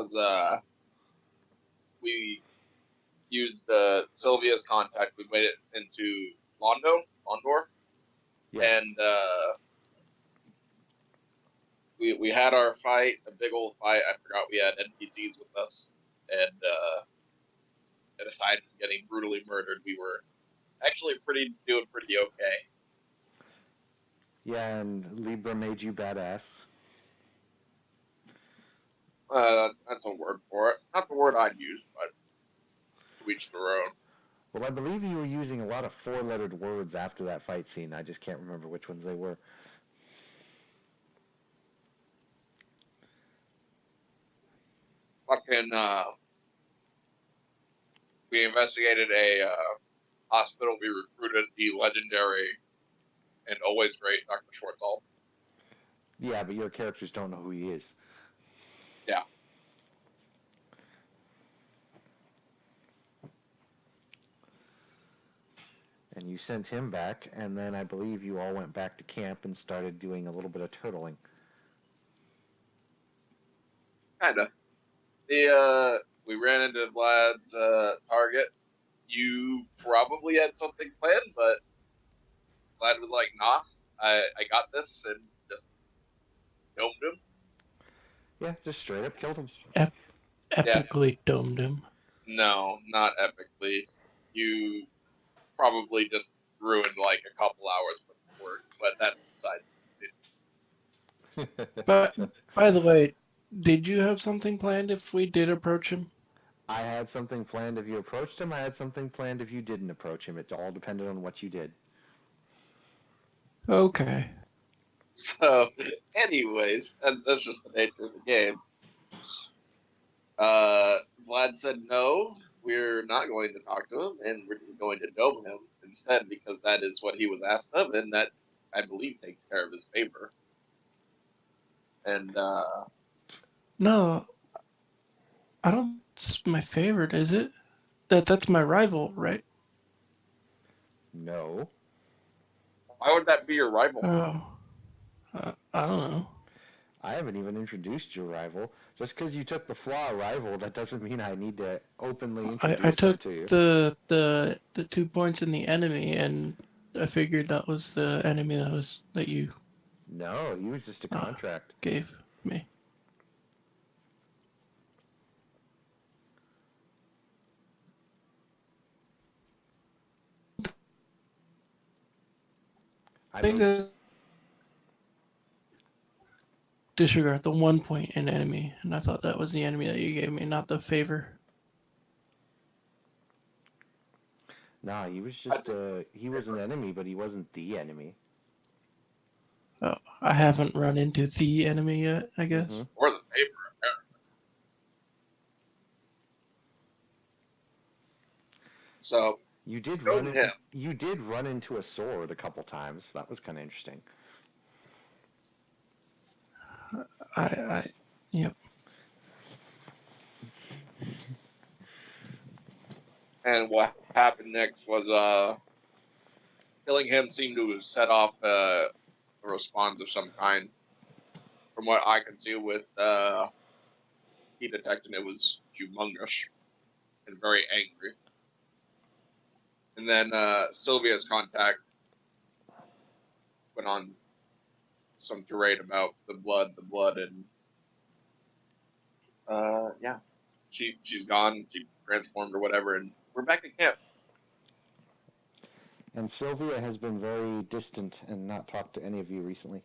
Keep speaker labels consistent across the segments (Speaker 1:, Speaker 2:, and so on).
Speaker 1: was we used Sylvia's contact. We made it into Londor,
Speaker 2: Yes.
Speaker 1: and we had our fight, a big old fight. I forgot we had NPCs with us, and aside from getting brutally murdered, we were actually doing pretty okay.
Speaker 2: Yeah, and Libra made you badass.
Speaker 1: That's a word for it. Not the word I'd use, but to each their own.
Speaker 2: Well, I believe you were using a lot of four-lettered words after that fight scene. I just can't remember which ones they were.
Speaker 1: Fucking, we investigated a hospital. We recruited the legendary and always great Dr. Schwartzel.
Speaker 2: Yeah, but your characters don't know who he is.
Speaker 1: Yeah.
Speaker 2: And you sent him back, and then I believe you all went back to camp and started doing a little bit of turtling.
Speaker 1: Kinda. We ran into Vlad's target. You probably had something planned, but Vlad was like, "Nah, I got this," and just domed him.
Speaker 2: Yeah, just straight up killed him.
Speaker 1: Yeah,
Speaker 3: Epically domed him.
Speaker 1: no, not epically. You probably just ruined like a couple hours worth of work, but that's beside it.
Speaker 3: But by the way, did you have something planned if we did approach him?
Speaker 2: I had something planned if you approached him. I had something planned if you didn't approach him. It all depended on what you did.
Speaker 3: Okay.
Speaker 1: So, anyways, that's just the nature of the game. Vlad said no, we're not going to talk to him, and we're just going to dome him instead because that is what he was asked of, and that I believe takes care of his favor. And
Speaker 3: No, I don't. It's my favorite, is it? That's my rival, right?
Speaker 2: No.
Speaker 1: why would that be your rival?
Speaker 3: Oh, I don't know.
Speaker 2: I haven't even introduced your rival. Just because you took the flaw rival, that doesn't mean I need to openly
Speaker 3: I
Speaker 2: introduce them
Speaker 3: took
Speaker 2: to you.
Speaker 3: the 2 points in the enemy, and I figured that was the enemy that you
Speaker 2: No, he was just a contract.
Speaker 3: gave me.
Speaker 2: I
Speaker 3: I think
Speaker 2: moved.
Speaker 3: that disregard the 1 point in enemy, and I thought that was the enemy that you gave me, not the favor.
Speaker 2: Nah, he was just he was an enemy, but he wasn't the enemy.
Speaker 3: Oh, I haven't run into the enemy yet, I guess.
Speaker 2: Mm-hmm.
Speaker 1: Or the favor, apparently. So
Speaker 2: You did
Speaker 1: dome
Speaker 2: run
Speaker 1: him.
Speaker 2: you did run into a sword a couple times. That was kind of interesting.
Speaker 3: Yep.
Speaker 1: And what happened next was killing him seemed to set off a response of some kind. From what I could see with heat detection, it was humongous and very angry. And then Sylvia's contact went on some tirade about the blood, and yeah, she's gone. She transformed or whatever, and we're back at camp.
Speaker 2: And Sylvia has been very distant and not talked to any of you recently.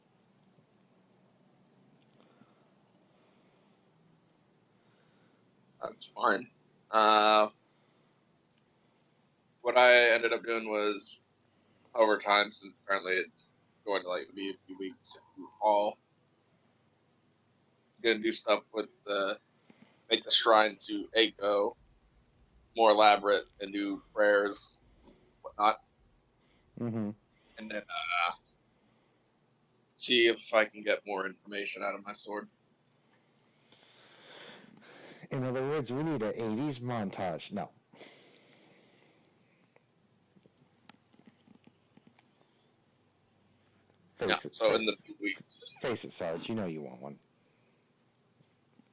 Speaker 1: That's fine. What I ended up doing was overtime, since apparently it's going to like be a few weeks. If you recall, gonna do stuff with make the shrine to Aiko more elaborate and do prayers, whatnot,
Speaker 2: Mm-hmm.
Speaker 1: and then see if I can get more information out of my sword.
Speaker 2: In other words, we need an 80s montage. No. Face it.
Speaker 1: So in the few weeks,
Speaker 2: Face it, Sarge. You know you want one.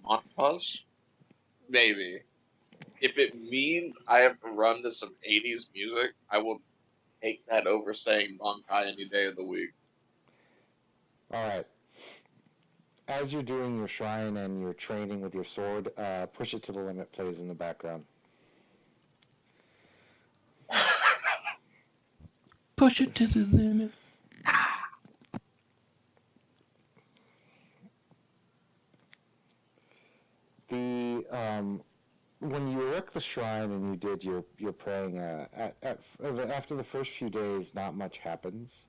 Speaker 1: montage. maybe. If it means I have to run to some 80s music, I will take that over saying Bankai any day of the week.
Speaker 2: All right. As you're doing your shrine and you're training with your sword, Push It to the Limit plays in the background.
Speaker 3: Push it to the limit.
Speaker 2: The when you erect the shrine and you did your praying, after the first few days, not much happens.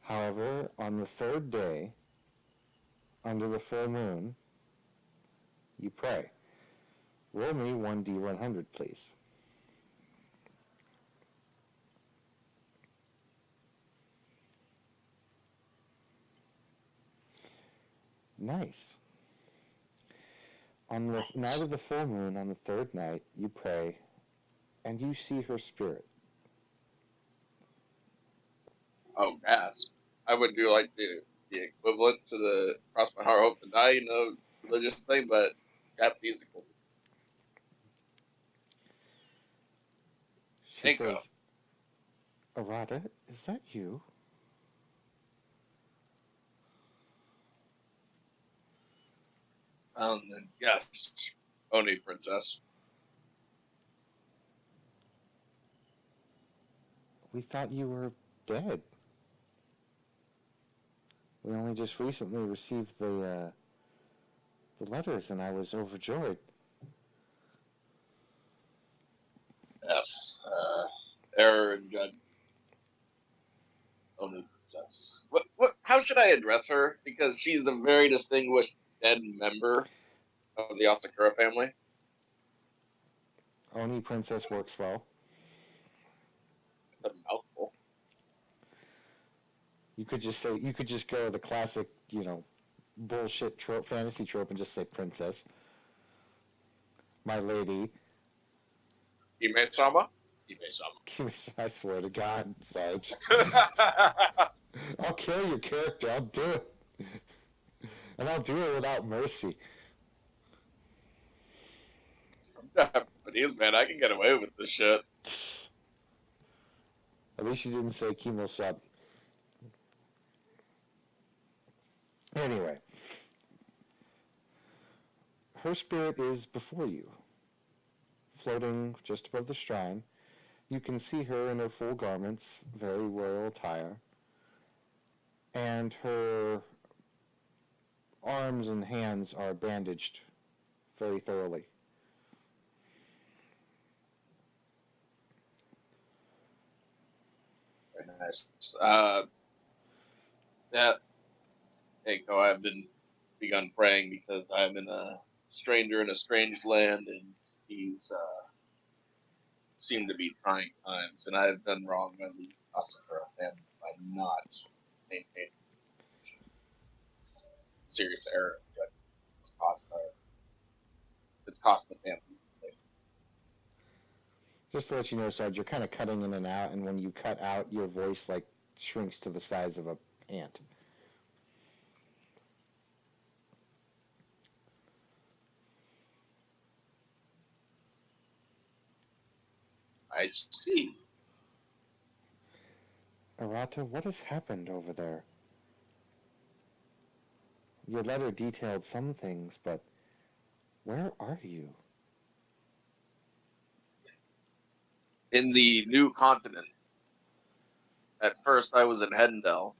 Speaker 2: However, on the third day, under the full moon, you pray. Roll me 1d100, please. Nice. On the night of the full moon, on the third night, you pray, and you see her spirit.
Speaker 1: Oh, gasp. I would do like the equivalent to the Cross My Heart Hope to Die, religious thing, but got physical.
Speaker 2: She says, Arata, is that you?
Speaker 1: Yes. Oni, princess.
Speaker 2: We thought you were dead. We only just recently received the letters, and I was overjoyed.
Speaker 1: Yes. Error and judge. Oni, princess. What? How should I address her? Because she's a very distinguished dead member of the Asakura family.
Speaker 2: Oni princess works well.
Speaker 1: It's a mouthful.
Speaker 2: You could just go the classic, bullshit fantasy trope and just say princess. My lady.
Speaker 1: Ime-sama? Ime-sama.
Speaker 2: I swear to God, Sarge. I'll kill your character. I'll do it. And I'll do it without mercy.
Speaker 1: Japanese, man. I can get away with this shit.
Speaker 2: At least you didn't say Kimo-sub. Anyway. Her spirit is before you, floating just above the shrine. You can see her in her full garments, very royal attire, and her arms and hands are bandaged very thoroughly.
Speaker 1: Very nice. Eiko, I've begun praying because I'm in a stranger in a strange land, and these seem to be trying times, and I have done wrong by the Asakura family by not maintaining serious error. But it's cost the family.
Speaker 2: Just to let you know, Sarge, you're kind of cutting in and out, and when you cut out, your voice shrinks to the size of an ant.
Speaker 1: I see.
Speaker 2: Arata, what has happened over there? Your letter detailed some things, but where are you?
Speaker 1: In the new continent. At first, I was in Hendel,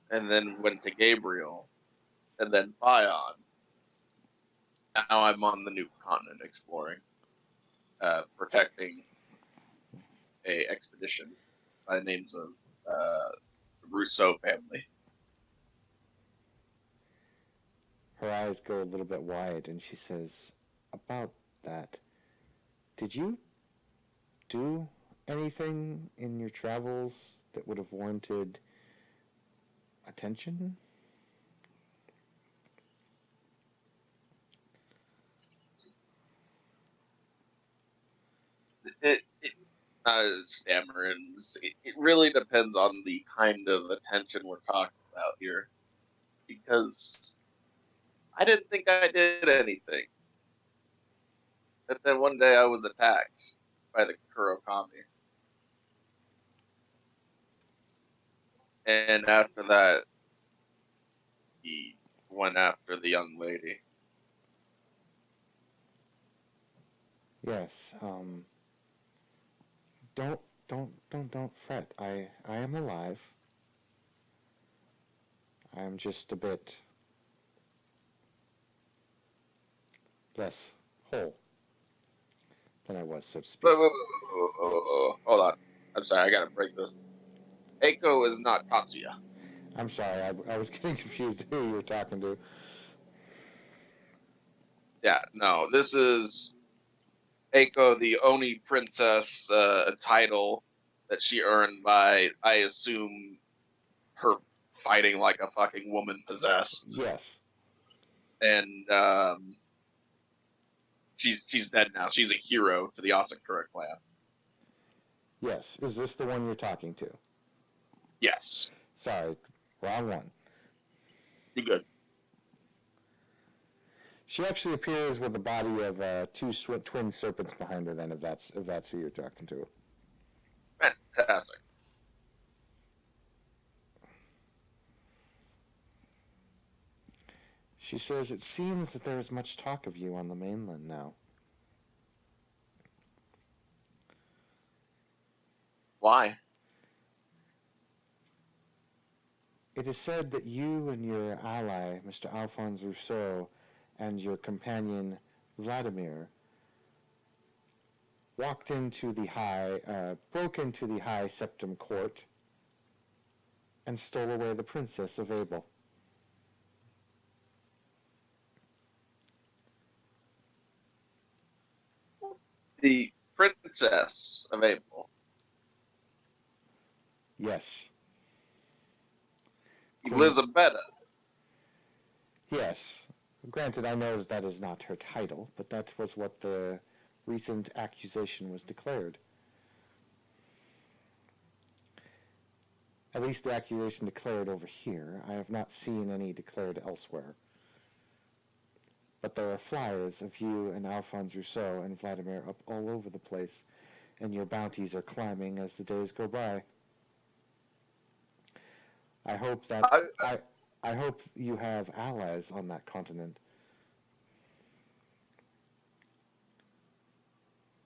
Speaker 1: and then went to Gabriel, and then Bion. Now I'm on the new continent exploring, protecting a expedition by the names of the Rousseau family.
Speaker 2: Her eyes go a little bit wide, and she says, about that, did you do anything in your travels that would have warranted attention?
Speaker 1: It stammering. It really depends on the kind of attention we're talking about here, because I didn't think I did anything. But then one day I was attacked by the Kurokami. And after that, he went after the young lady.
Speaker 2: Yes. Don't fret. I am alive. I am just a bit less whole than I was, so to speak.
Speaker 1: Hold on. I'm sorry, I gotta break this. Eiko is not Tatsuya.
Speaker 2: I'm sorry, I was getting confused who you were talking to.
Speaker 1: Yeah, no, this is Eiko, the Oni princess title that she earned by, I assume, her fighting like a fucking woman possessed.
Speaker 2: Yes.
Speaker 1: And she's dead now. She's a hero to the Asakura clan.
Speaker 2: Yes. Is this the one you're talking to?
Speaker 1: Yes.
Speaker 2: Sorry, wrong one.
Speaker 1: You're good.
Speaker 2: She actually appears with the body of two twin serpents behind her. Then, if that's who you're talking to.
Speaker 1: Fantastic.
Speaker 2: She says, "It seems that there is much talk of you on the mainland now."
Speaker 1: Why?
Speaker 2: It is said that you and your ally, Mr. Alphonse Rousseau, and your companion, Vladimir, broke into the High Septim Court and stole away the Princess of Abel.
Speaker 1: The Princess of April.
Speaker 2: Yes.
Speaker 1: Elizabetta.
Speaker 2: Yes. Granted, I know that is not her title, but that was what the recent accusation was declared. At least the accusation declared over here. I have not seen any declared elsewhere. But there are flyers of you and Alphonse Rousseau and Vladimir up all over the place, and your bounties are climbing as the days go by. I hope that I hope you have allies on that continent.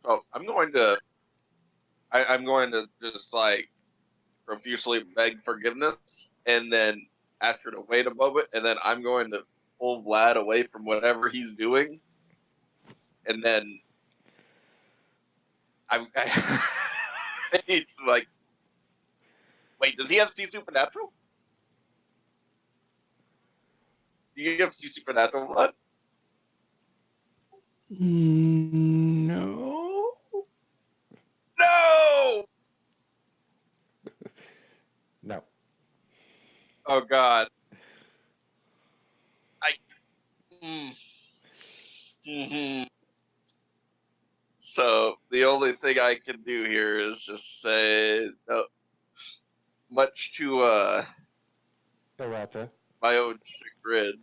Speaker 1: Oh, I'm going to just like profusely beg forgiveness and then ask her to wait a moment, and then I'm going to pull Vlad away from whatever he's doing, and then it's like, wait, does he have C Supernatural? Do you have C Supernatural, Vlad?
Speaker 3: No.
Speaker 1: No!
Speaker 2: No.
Speaker 1: Oh God. Mm-hmm. So the only thing I can do here is just say, no, much to
Speaker 2: Errata.
Speaker 1: my own chagrin.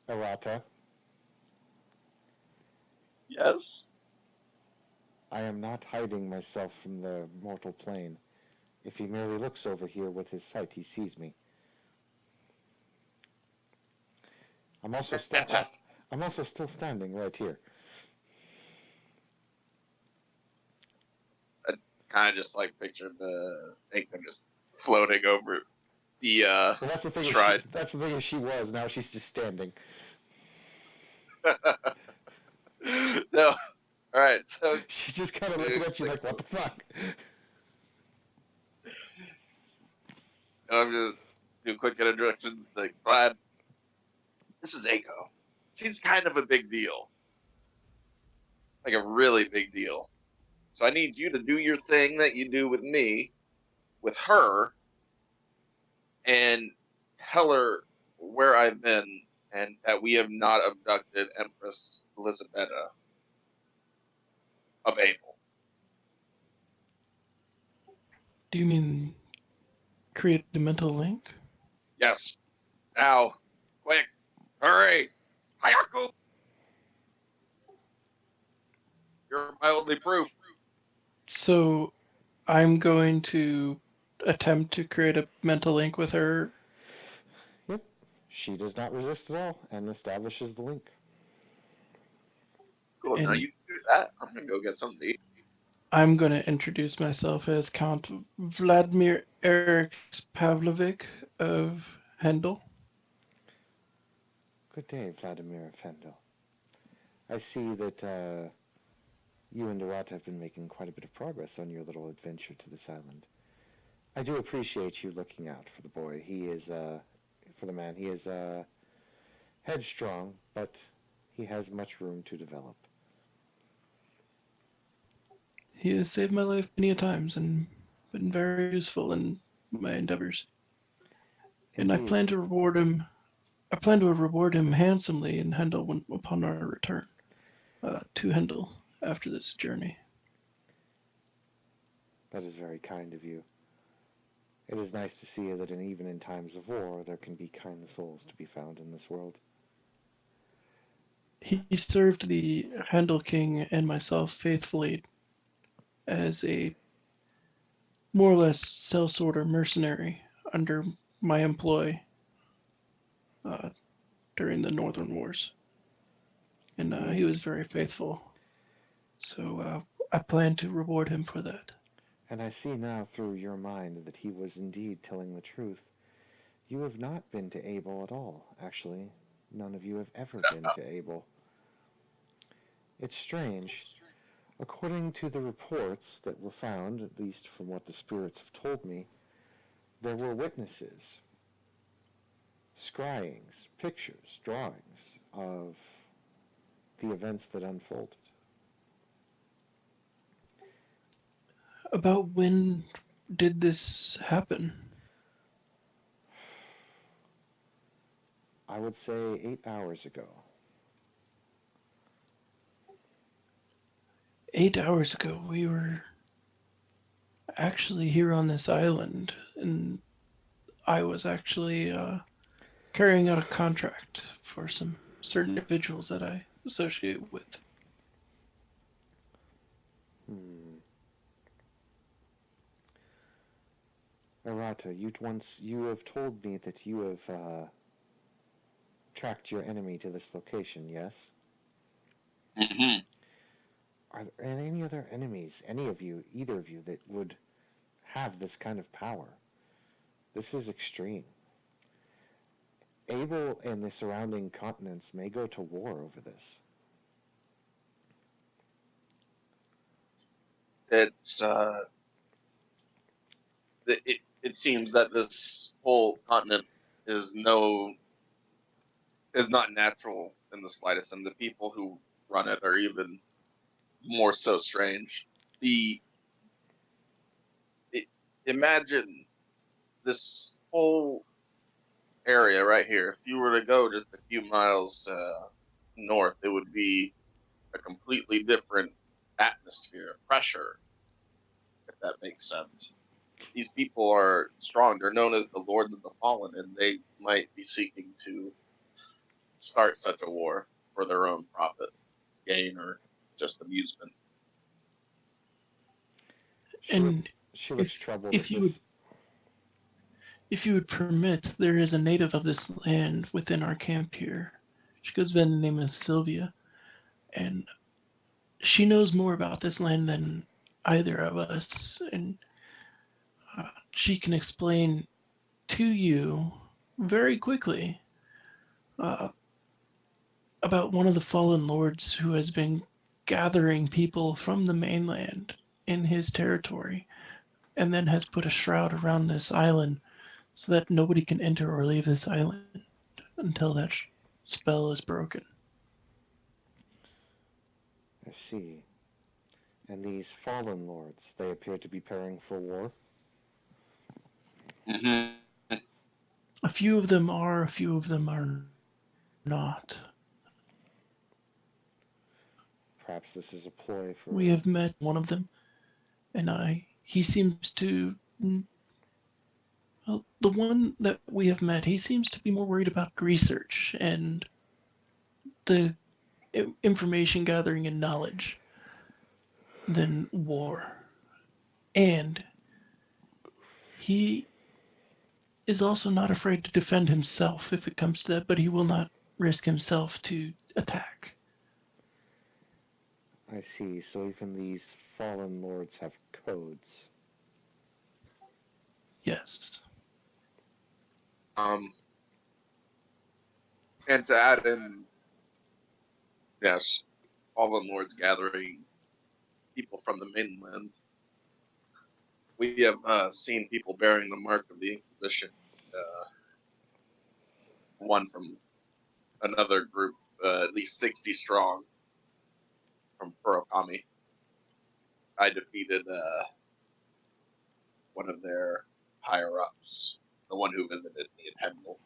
Speaker 2: Errata.
Speaker 1: Yes.
Speaker 2: I am not hiding myself from the mortal plane. If he merely looks over here with his sight, he sees me. I'm also still standing right here.
Speaker 1: I kind of just like pictured the Aikman just floating over the
Speaker 2: Well, that's the thing.
Speaker 1: shrine.
Speaker 2: That's the thing. If she was, now she's just standing.
Speaker 1: No. All right. So
Speaker 2: She's just kind of looking at you like, "What the fuck?"
Speaker 1: I'm just do a quick introduction. Like, Vlad, this is Aiko. She's kind of a big deal, like a really big deal. So I need you to do your thing that you do with me, with her, and tell her where I've been and that we have not abducted Empress Elizabetta of Abel.
Speaker 3: Do you mean create a mental link?
Speaker 1: Yes. Now, quick, hurry. Hayaku! You're my only proof.
Speaker 3: So I'm going to attempt to create a mental link with her.
Speaker 2: Yep. She does not resist at all and establishes the link.
Speaker 1: Cool, now
Speaker 3: And
Speaker 1: you can do that. I'm gonna go get something to eat.
Speaker 3: I'm going to introduce myself as Count Vladimir Erich Pavlovich of Hendel.
Speaker 2: Good day, Vladimir Fendel. I see that you and Arata have been making quite a bit of progress on your little adventure to this island. I do appreciate you looking out for the boy. He is, for the man, he is headstrong, but he has much room to develop.
Speaker 3: He has saved my life many a times and been very useful in my endeavors. And I
Speaker 2: Indeed.
Speaker 3: plan to reward him. I plan to reward him handsomely in Hendel upon our return to Hendel after this journey.
Speaker 2: That is very kind of you. It is nice to see that even in times of war, there can be kind souls to be found in this world.
Speaker 3: He served the Hendel King and myself faithfully as a more or less sellsword or mercenary under my employ uh, during the Northern Wars. And he was very faithful. So I plan to reward him for that.
Speaker 2: And I see now through your mind that he was indeed telling the truth. You have not been to Abel at all. Actually, none of you have ever been to Abel. It's strange. According to the reports that were found, at least from what the spirits have told me, there were witnesses, scryings, pictures, drawings of the events that unfolded.
Speaker 3: About when did this happen?
Speaker 2: I would say 8 hours ago.
Speaker 3: 8 hours ago, we were actually here on this island, and I was actually carrying out a contract for some certain individuals that I associate with.
Speaker 2: Arata, you have told me that you have tracked your enemy to this location, yes?
Speaker 1: Mm-hmm.
Speaker 2: Are there any other enemies, either of you, that would have this kind of power? This is extreme. Abel and the surrounding continents may go to war over this.
Speaker 1: It's it seems that this whole continent is not natural in the slightest, and the people who run it are even more so strange. Imagine this whole area right here. If you were to go just a few miles north, it would be a completely different atmosphere, pressure, if that makes sense. These people are strong. They're known as the Lords of the Fallen, and they might be seeking to start such a war for their own profit, gain, or just amusement.
Speaker 3: And
Speaker 2: She looks troubled
Speaker 3: if
Speaker 2: at
Speaker 3: you
Speaker 2: this.
Speaker 3: if you would permit, there is a native of this land within our camp here. She goes by the name of Sylvia, and she knows more about this land than either of us, and she can explain to you very quickly uh, about one of the fallen lords who has been gathering people from the mainland in his territory and then has put a shroud around this island so that nobody can enter or leave this island until that spell is broken.
Speaker 2: I see. And these fallen lords, they appear to be preparing for war.
Speaker 1: Mm-hmm.
Speaker 3: A few of them are, a few of them are not.
Speaker 2: Perhaps this is a ploy for...
Speaker 3: We have met one of them, and he seems to. Well, the one that we have met, he seems to be more worried about research and the information gathering and knowledge than war. And he is also not afraid to defend himself if it comes to that, but he will not risk himself to attack.
Speaker 2: I see. So even these fallen lords have codes.
Speaker 3: Yes.
Speaker 1: And to add in, yes, Fallen Lords gathering people from the mainland. We have seen people bearing the mark of the Inquisition. One from another group, at least 60 strong, from Kurokami. I defeated one of their higher ups, the one who visited me in Hemel.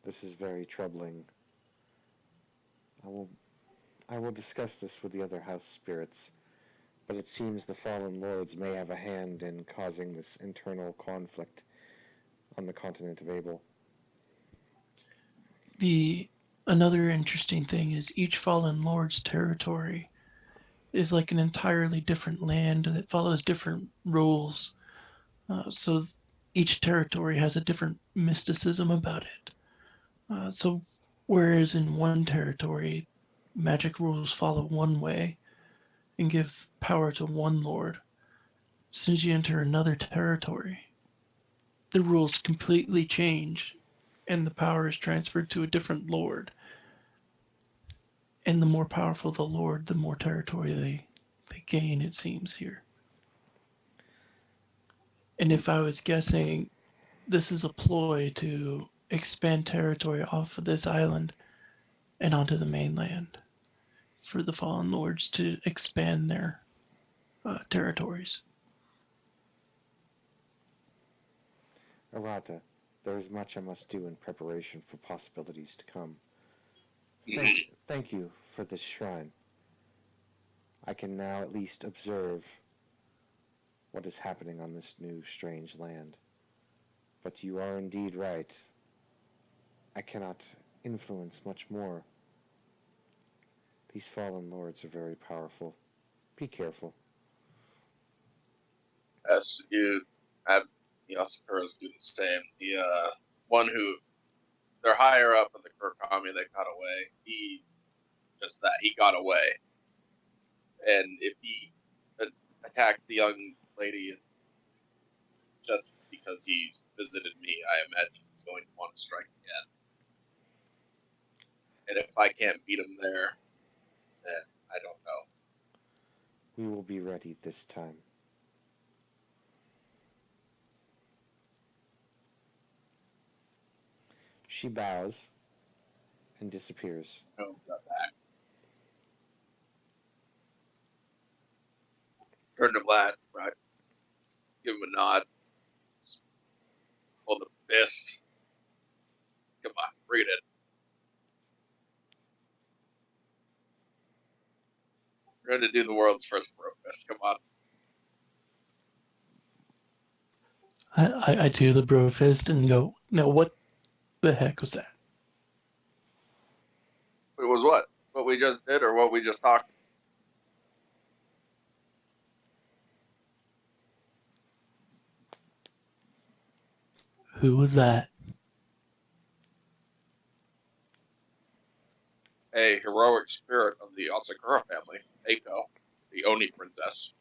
Speaker 2: This is very troubling. I will discuss this with the other house spirits, but it seems the fallen lords may have a hand in causing this internal conflict on the continent of Abel.
Speaker 3: Another interesting thing is each fallen lord's territory is like an entirely different land that follows different rules. So each territory has a different mysticism about it. So whereas in one territory, magic rules follow one way and give power to one lord, as soon as you enter another territory, the rules completely change and the power is transferred to a different lord. And the more powerful the lord, the more territory they gain, it seems, here. And if I was guessing, this is a ploy to expand territory off of this island and onto the mainland for the fallen lords to expand their territories.
Speaker 2: Arata, there is much I must do in preparation for possibilities to come. Thank you for this shrine. I can now at least observe what is happening on this new strange land. But you are indeed right. I cannot influence much more. These fallen lords are very powerful. Be careful.
Speaker 1: Yes, you have the Asakaras do the same. The one who they're higher up in the Kurokami that got away. He got away, and if he attacked the young lady just because he's visited me, I imagine he's going to want to strike again. And if I can't beat him there, then I don't know.
Speaker 2: We will be ready this time. She bows and disappears.
Speaker 1: No, got back. Turn to Vlad, right? Give him a nod. Hold the fist. Come on, read it. We're going to do the world's first bro fist. Come on.
Speaker 3: I do the bro fist and go, no, what the heck was that?
Speaker 1: It was what? What we just did or what we just talked?
Speaker 3: Who was that?
Speaker 1: A heroic spirit of the Asakura family, Eiko, the Oni princess.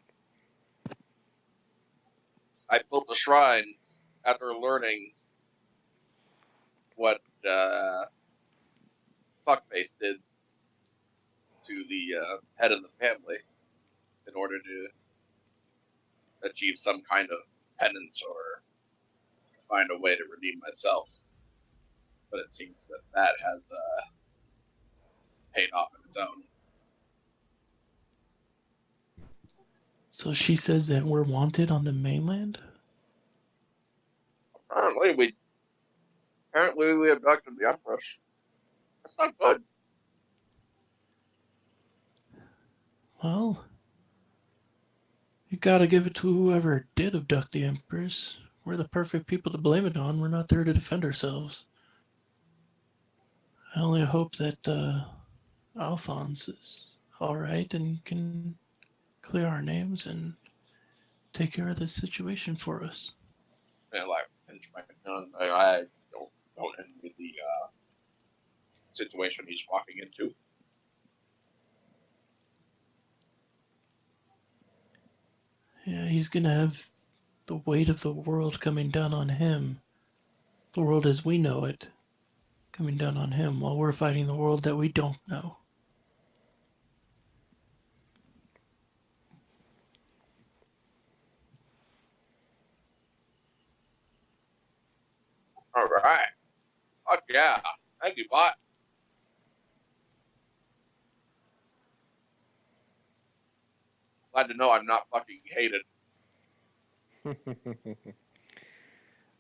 Speaker 1: I built a shrine after learning what Fuckface did to the head of the family in order to achieve some kind of penance or find a way to redeem myself. But it seems that has paid off on its own.
Speaker 3: So she says that we're wanted on the mainland?
Speaker 1: Apparently we abducted the Empress. That's not good.
Speaker 3: Well, you gotta give it to whoever did abduct the Empress. We're the perfect people to blame it on. We're not there to defend ourselves. I only hope that Alphonse is all right and can clear our names and take care of this situation for us.
Speaker 1: And like, pinch my gun. I don't envy the situation he's walking into.
Speaker 3: Yeah, he's gonna have the weight of the world coming down on him. The world as we know it coming down on him while we're fighting the world that we don't know.
Speaker 1: All right. Fuck yeah. Thank you, bot. Glad to know I'm not fucking hated,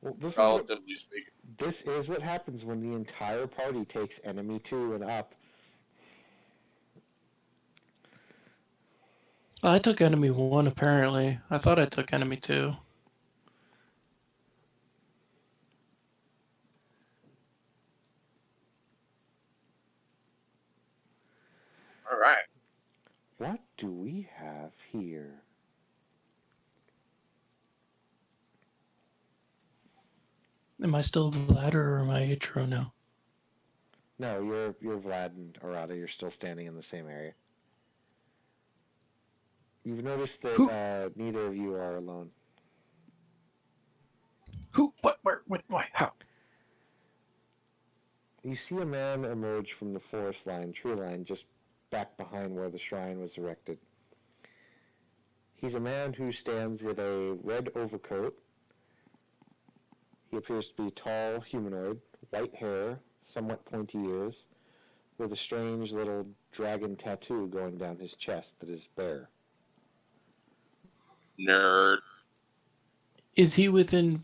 Speaker 2: Well,
Speaker 1: relatively speaking.
Speaker 2: this is what happens when the entire party takes enemy 2 and up.
Speaker 3: I took enemy 1 apparently. I thought I took enemy 2.
Speaker 1: All right.
Speaker 2: What do we have here?
Speaker 3: Am I still Vlad or am I Ichiro now?
Speaker 2: No, you're Vlad and Arata. You're still standing in the same area. You've noticed
Speaker 3: Who?
Speaker 2: that neither of you are alone.
Speaker 3: Who? What? Where? When? Why? How?
Speaker 2: You see a man emerge from the forest line, tree line, just back behind where the shrine was erected. He's a man who stands with a red overcoat. He appears to be tall, humanoid, white hair, somewhat pointy ears, with a strange little dragon tattoo going down his chest that is bare.
Speaker 1: Nerd.
Speaker 3: Is he within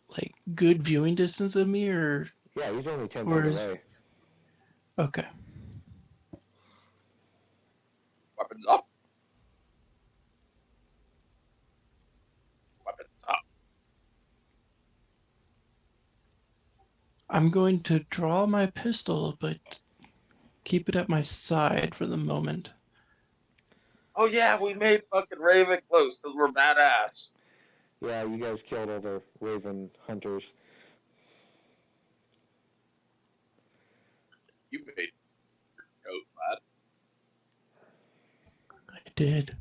Speaker 3: like good viewing distance of me or?
Speaker 2: Yeah, he's only 10
Speaker 3: Or
Speaker 2: feet
Speaker 3: is-
Speaker 2: away.
Speaker 3: Okay.
Speaker 1: Weapons up. Weapons up.
Speaker 3: I'm going to draw my pistol, but keep it at my side for the moment.
Speaker 1: Oh yeah, we made fucking Raven close because we're badass.
Speaker 2: Yeah, you guys killed all the raven hunters.
Speaker 1: You made your coat, lad.
Speaker 3: I did.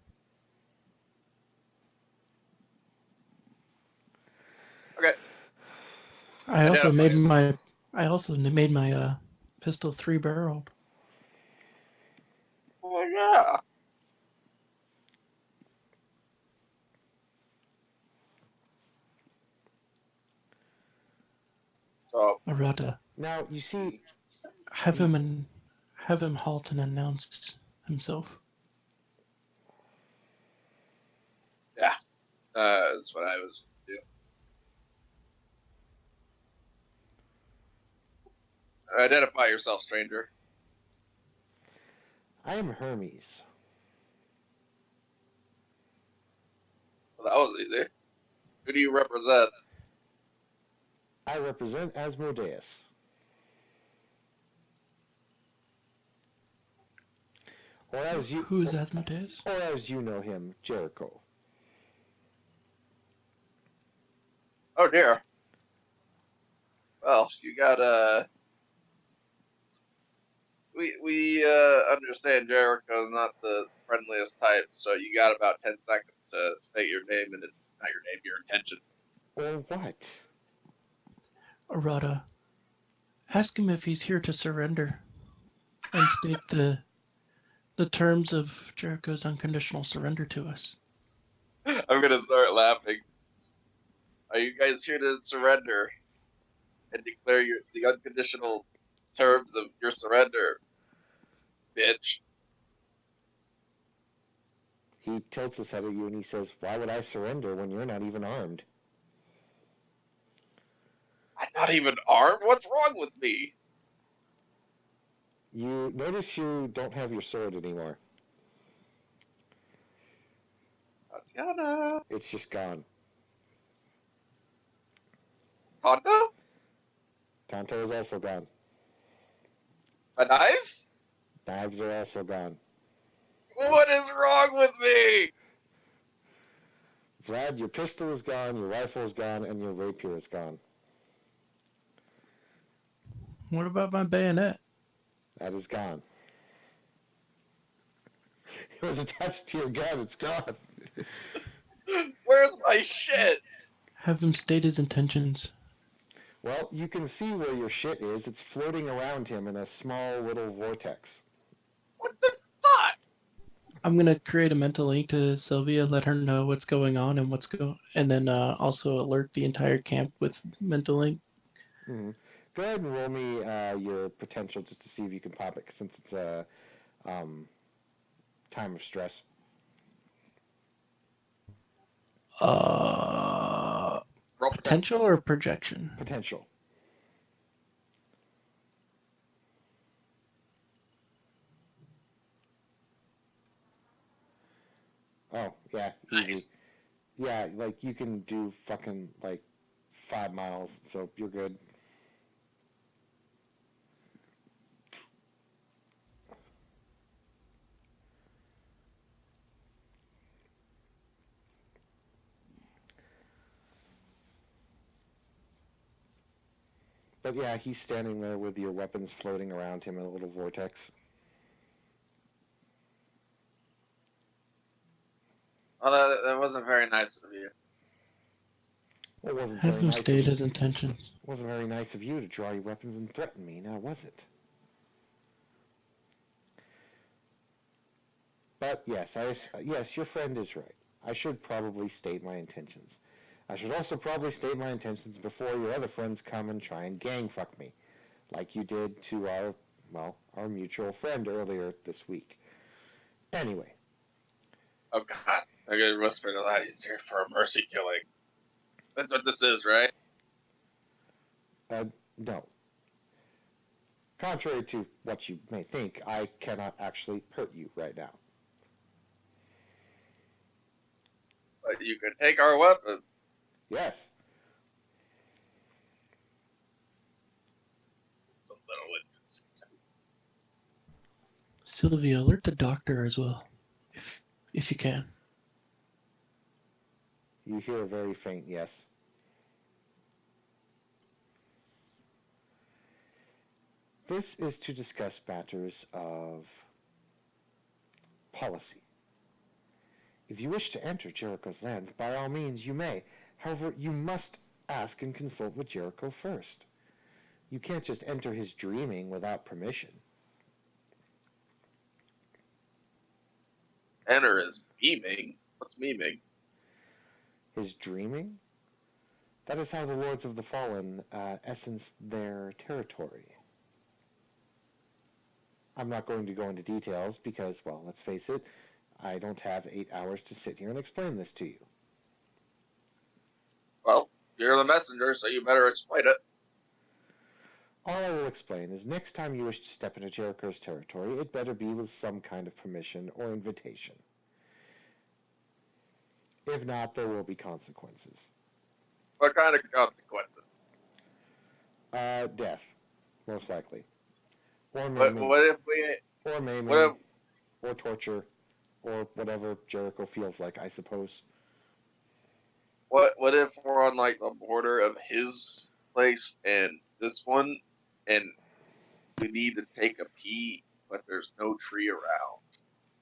Speaker 1: Okay.
Speaker 3: I also made
Speaker 1: Identify
Speaker 3: my pistol 3-barreled.
Speaker 1: Oh yeah. So
Speaker 3: Arata,
Speaker 2: Now, you see,
Speaker 3: have him halt and announce himself.
Speaker 1: yeah, that's what I was doing. Identify yourself, stranger.
Speaker 2: I am Hermes.
Speaker 1: Well, that was easy. Who do you represent?
Speaker 2: I represent Asmodeus. Or as you
Speaker 3: Who's Asmodeus?
Speaker 2: or as you know him, Jericho.
Speaker 1: Oh dear. Well, you got we understand Jericho's not the friendliest type, so you got about 10 seconds to state your name, and it's not your name, your intention.
Speaker 2: Or what?
Speaker 3: Arata, ask him if he's here to surrender and state the terms of Jericho's unconditional surrender to us.
Speaker 1: I'm gonna start laughing. Are you guys here to surrender and declare the unconditional terms of your surrender, bitch?
Speaker 2: He tilts his head at you and he says, "Why would I surrender when you're not even armed?"
Speaker 1: I'm not even armed. What's wrong with me?
Speaker 2: You notice you don't have your sword anymore.
Speaker 1: Tatiana.
Speaker 2: It's just gone.
Speaker 1: Tonto?
Speaker 2: Tonto is also gone.
Speaker 1: My knives?
Speaker 2: Knives are also gone.
Speaker 1: What is wrong with me?
Speaker 2: Vlad, your pistol is gone, your rifle is gone, and your rapier is gone.
Speaker 3: What about my bayonet?
Speaker 2: That is gone. It was attached to your gun. It's gone.
Speaker 1: Where's my shit?
Speaker 3: Have him state his intentions.
Speaker 2: Well, you can see where your shit is. It's floating around him in a small little vortex.
Speaker 1: What the fuck?
Speaker 3: I'm gonna create a mental link to Sylvia, let her know what's going on and and then also alert the entire camp with mental link.
Speaker 2: Mm-hmm. Go ahead and roll me your potential just to see if you can pop it, since it's a time of stress.
Speaker 1: Roll
Speaker 3: Potential or projection?
Speaker 2: Potential. Oh, yeah, easy.
Speaker 1: Nice.
Speaker 2: Yeah, like you can do fucking like 5 miles, so you're good. But yeah, he's standing there with your weapons floating around him in a little vortex.
Speaker 1: Oh, that wasn't very nice of you.
Speaker 2: It wasn't
Speaker 3: Have
Speaker 2: very
Speaker 3: him
Speaker 2: nice of
Speaker 3: state
Speaker 2: you.
Speaker 3: his intentions.
Speaker 2: It wasn't very nice of you to draw your weapons and threaten me, now was it? But yes, yes, your friend is right. I should probably state my intentions. I should also probably state my intentions before your other friends come and try and gang fuck me, like you did to our mutual friend earlier this week. Anyway.
Speaker 1: Oh god. I gotta whisper to that he's here for a mercy killing. That's what this is, right?
Speaker 2: No. Contrary to what you may think, I cannot actually hurt you right now.
Speaker 1: But you can take our weapon.
Speaker 2: Yes.
Speaker 1: It's a little inconsistent.
Speaker 3: Sylvia, alert the doctor as well, if you can.
Speaker 2: You hear a very faint yes. This is to discuss matters of policy. If you wish to enter Jericho's lands, by all means you may. However, you must ask and consult with Jericho first. You can't just enter his dreaming without permission.
Speaker 1: Enter is beaming. What's memeing?
Speaker 2: His dreaming? That is how the Lords of the Fallen essence their territory. I'm not going to go into details because, well, let's face it, I don't have 8 hours to sit here and explain this to you.
Speaker 1: Well, you're the messenger, so you better explain it.
Speaker 2: All I will explain is next time you wish to step into Jericho's territory, it better be with some kind of permission or invitation. If not, there will be consequences.
Speaker 1: What kind of consequences?
Speaker 2: Death, most likely. Or
Speaker 1: What
Speaker 2: maiming.
Speaker 1: if we...
Speaker 2: Or maiming.
Speaker 1: What if...
Speaker 2: Or torture. Or whatever Jericho feels like, I suppose.
Speaker 1: What if we're on, like, the border of his place and this one, and we need to take a pee, but there's no tree around?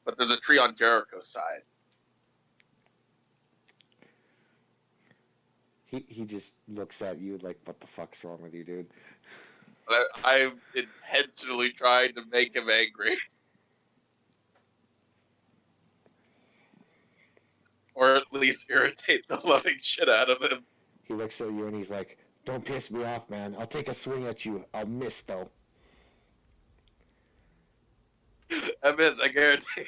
Speaker 1: But there's a tree on Jericho's side.
Speaker 2: He just looks at you like, what the fuck's wrong with you, dude?
Speaker 1: I'm intentionally trying to make him angry. Or at least irritate the loving shit out of him.
Speaker 2: He looks at you and he's like, don't piss me off, man. I'll take a swing at you. I'll miss, though.
Speaker 1: I miss, I guarantee.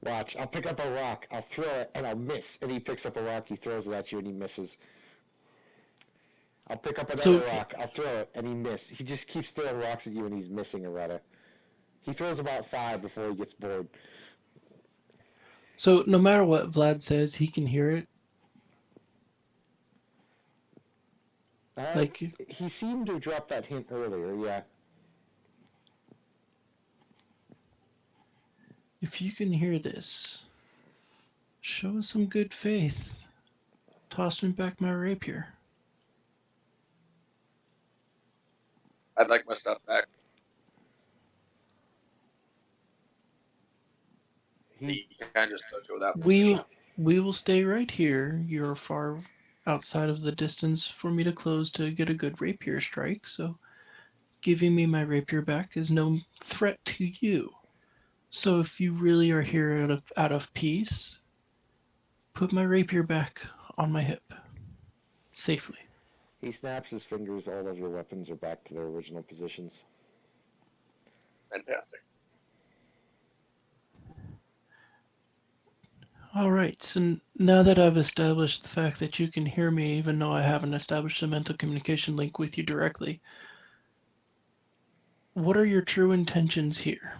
Speaker 2: Watch, I'll pick up a rock, I'll throw it, and I'll miss. And he picks up a rock, he throws it at you, and he misses. I'll pick up another rock, I'll throw it, and he misses. He just keeps throwing rocks at you, and he's missing, Aretta. He throws about 5 before he gets bored.
Speaker 3: So no matter what Vlad says, he can hear it? Like,
Speaker 2: He seemed to drop that hint earlier, yeah.
Speaker 3: if you can hear this, show us some good faith. Toss me back my rapier.
Speaker 1: I'd like my stuff back.
Speaker 2: He
Speaker 1: You can't just go without
Speaker 3: We
Speaker 1: permission.
Speaker 3: we will stay right here. You're far outside of the distance for me to close to get a good rapier strike, so giving me my rapier back is no threat to you. So if you really are here out of peace, put my rapier back on my hip. Safely.
Speaker 2: he snaps his fingers, all of your weapons are back to their original positions.
Speaker 1: Fantastic.
Speaker 3: Alright, so now that I've established the fact that you can hear me even though I haven't established a mental communication link with you directly, what are your true intentions here?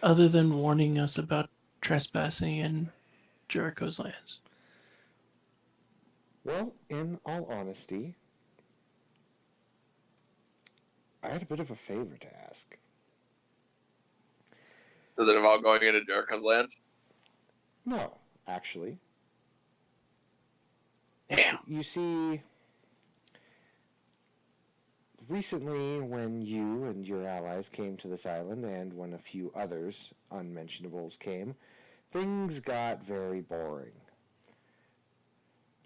Speaker 3: Other than warning us about trespassing in Jericho's lands.
Speaker 2: Well, in all honesty, I had a bit of a favor to ask.
Speaker 1: Does it involve going into Jericho's land?
Speaker 2: No, actually.
Speaker 1: Damn.
Speaker 2: You see, recently when you and your allies came to this island, and when a few others, unmentionables, came, things got very boring.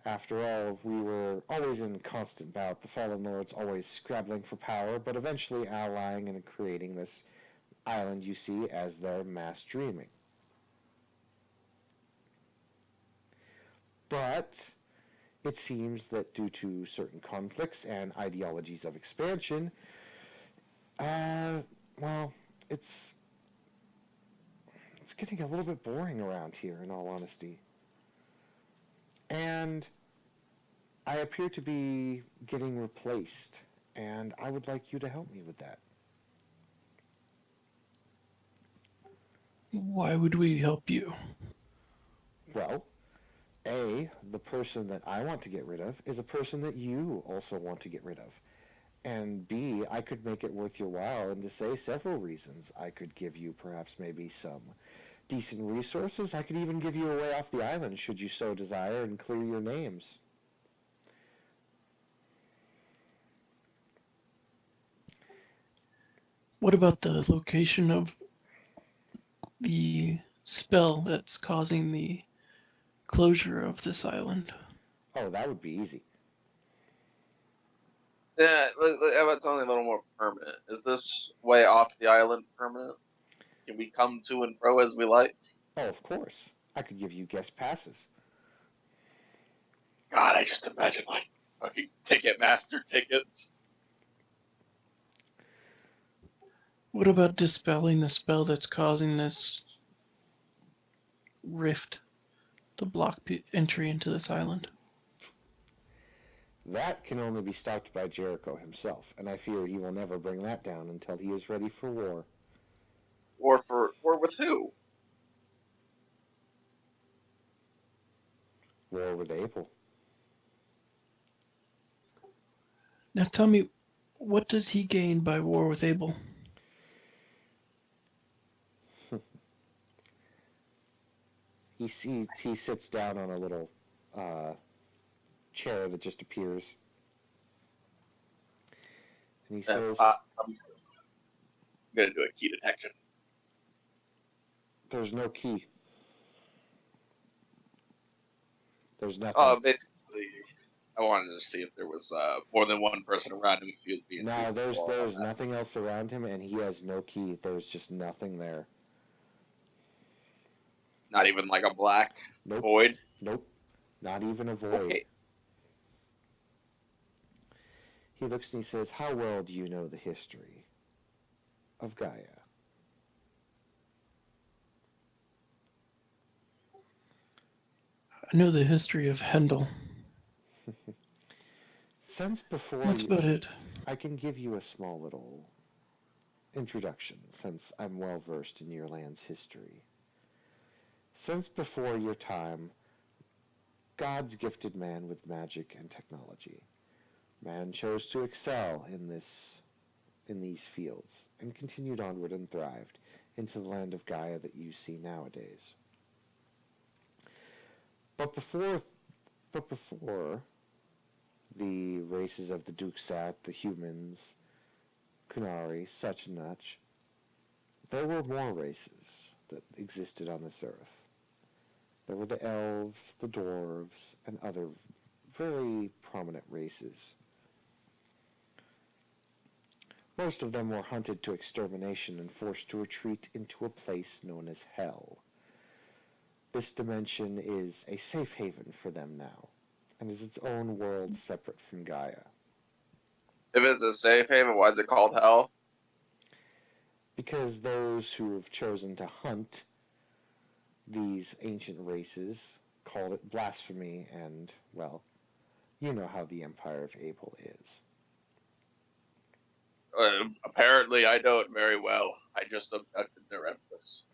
Speaker 2: After all, we were always in constant bout, the Fallen Lords always scrabbling for power, but eventually allying and creating this island you see as their mass dreaming. But it seems that due to certain conflicts and ideologies of expansion, well, it's getting a little bit boring around here, in all honesty. And I appear to be getting replaced, and I would like you to help me with that.
Speaker 3: Why would we help you?
Speaker 2: Well, A, the person that I want to get rid of is a person that you also want to get rid of. And B, I could make it worth your while, and to say several reasons. I could give you perhaps maybe some decent resources. I could even give you a way off the island should you so desire and clear your names.
Speaker 3: What about the location of the spell that's causing the closure of this island?
Speaker 2: Oh, that would be easy.
Speaker 1: Yeah, how about something a little more permanent? Is this way off the island permanent? Can we come to and fro as we like?
Speaker 2: Oh, of course. I could give you guest passes.
Speaker 1: God, I just imagine like fucking Ticketmaster tickets.
Speaker 3: What about dispelling the spell that's causing this rift to block entry into this island?
Speaker 2: That can only be stopped by Jericho himself, and I fear he will never bring that down until he is ready for war.
Speaker 1: Or with who?
Speaker 2: War with Abel.
Speaker 3: Now tell me, what does he gain by war with Abel?
Speaker 2: He sits down on a little chair that just appears. And he says,
Speaker 1: I'm gonna do a key detection.
Speaker 2: there's no key. There's nothing.
Speaker 1: Basically, I wanted to see if there was more than one person around him if he was being.
Speaker 2: No, there's nothing else around him, and he has no key. There's just nothing there.
Speaker 1: Not even like a black
Speaker 2: Nope.
Speaker 1: void.
Speaker 2: Nope. Not even a void.
Speaker 1: Okay.
Speaker 2: He looks and he says, how well do you know the history of Gaia?
Speaker 3: I know the history of Hendel.
Speaker 2: Since before
Speaker 3: That's about it.
Speaker 2: I can give you a small little introduction, since I'm well versed in your land's history. Since before your time, gods gifted man with magic and technology. Man chose to excel in these fields and continued onward and thrived into the land of Gaia that you see nowadays. But before the races of the Duksat, the humans, Kunari, such and such, there were more races that existed on this earth. There were the elves, the dwarves, and other very prominent races. Most of them were hunted to extermination and forced to retreat into a place known as Hell. This dimension is a safe haven for them now, and is its own world separate from Gaia.
Speaker 1: If it's a safe haven, why is it called hell?
Speaker 2: Because those who have chosen to hunt these ancient races called it blasphemy, and, well, you know how the Empire of Abel is.
Speaker 1: Apparently, I know it very well. I just abducted their empress.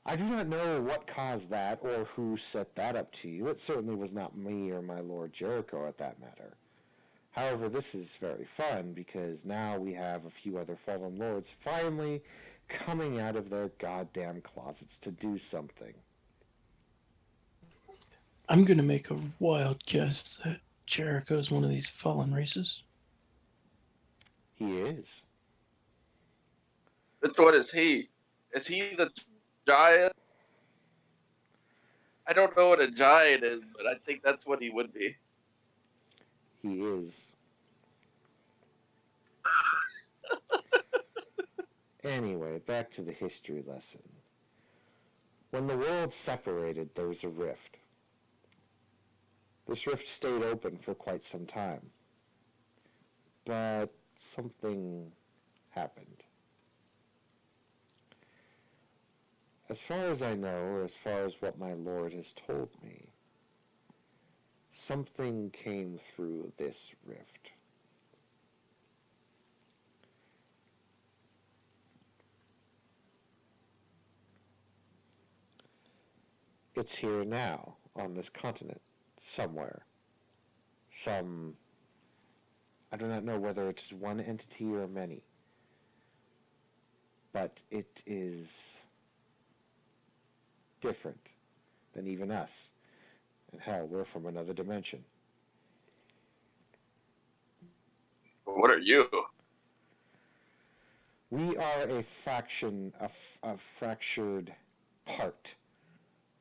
Speaker 2: I do not know what caused that or who set that up to you. It certainly was not me or my Lord Jericho at that matter. However, this is very fun because now we have a few other fallen lords finally coming out of their goddamn closets to do something.
Speaker 3: I'm gonna make a wild guess that Jericho is one of these fallen races.
Speaker 2: He is.
Speaker 1: Which one is he? Is he the giant? I don't know what a giant is, but I think that's what he would be.
Speaker 2: He is. Anyway, back to the history lesson. When the worlds separated, there was a rift. This rift stayed open for quite some time. But something happened. As far as I know, or as far as what my Lord has told me, something came through this rift. It's here now, on this continent, somewhere. I do not know whether it is one entity or many, but it is different than even us. And hell, we're from another dimension.
Speaker 1: What are you?
Speaker 2: We are a fraction, a fractured part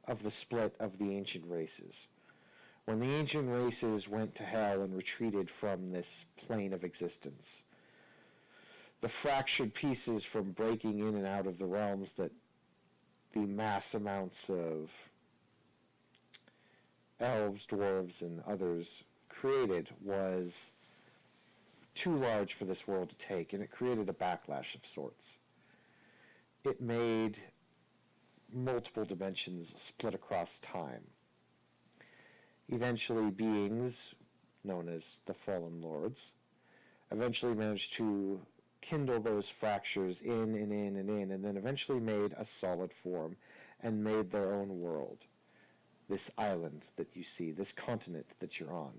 Speaker 2: of the split of the ancient races. When the ancient races went to hell and retreated from this plane of existence, the fractured pieces from breaking in and out of the realms that the mass amounts of elves, dwarves, and others created was too large for this world to take, and it created a backlash of sorts. It made multiple dimensions split across time. Eventually, beings known as the Fallen Lords eventually managed to kindle those fractures in and in and in, and then eventually made a solid form and made their own world. This island that you see, this continent that you're on,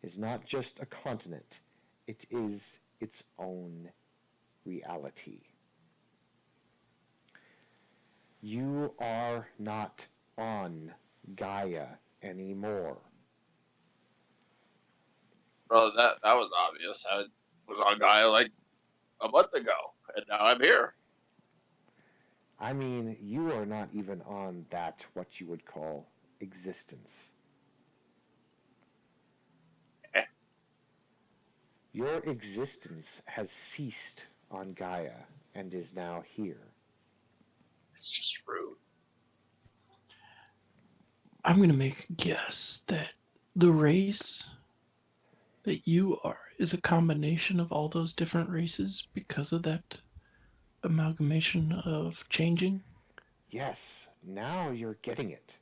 Speaker 2: is not just a continent. It is its own reality. You are not on Gaia anymore.
Speaker 1: Well, that was obvious. I was on Gaia like a month ago, and now I'm here.
Speaker 2: I mean, you are not even on that, what you would call, existence. Your existence has ceased on Gaia and is now here.
Speaker 1: It's just rude.
Speaker 3: I'm going to make a guess that the race that you are is a combination of all those different races because of that amalgamation of changing.
Speaker 2: Yes, now you're getting it.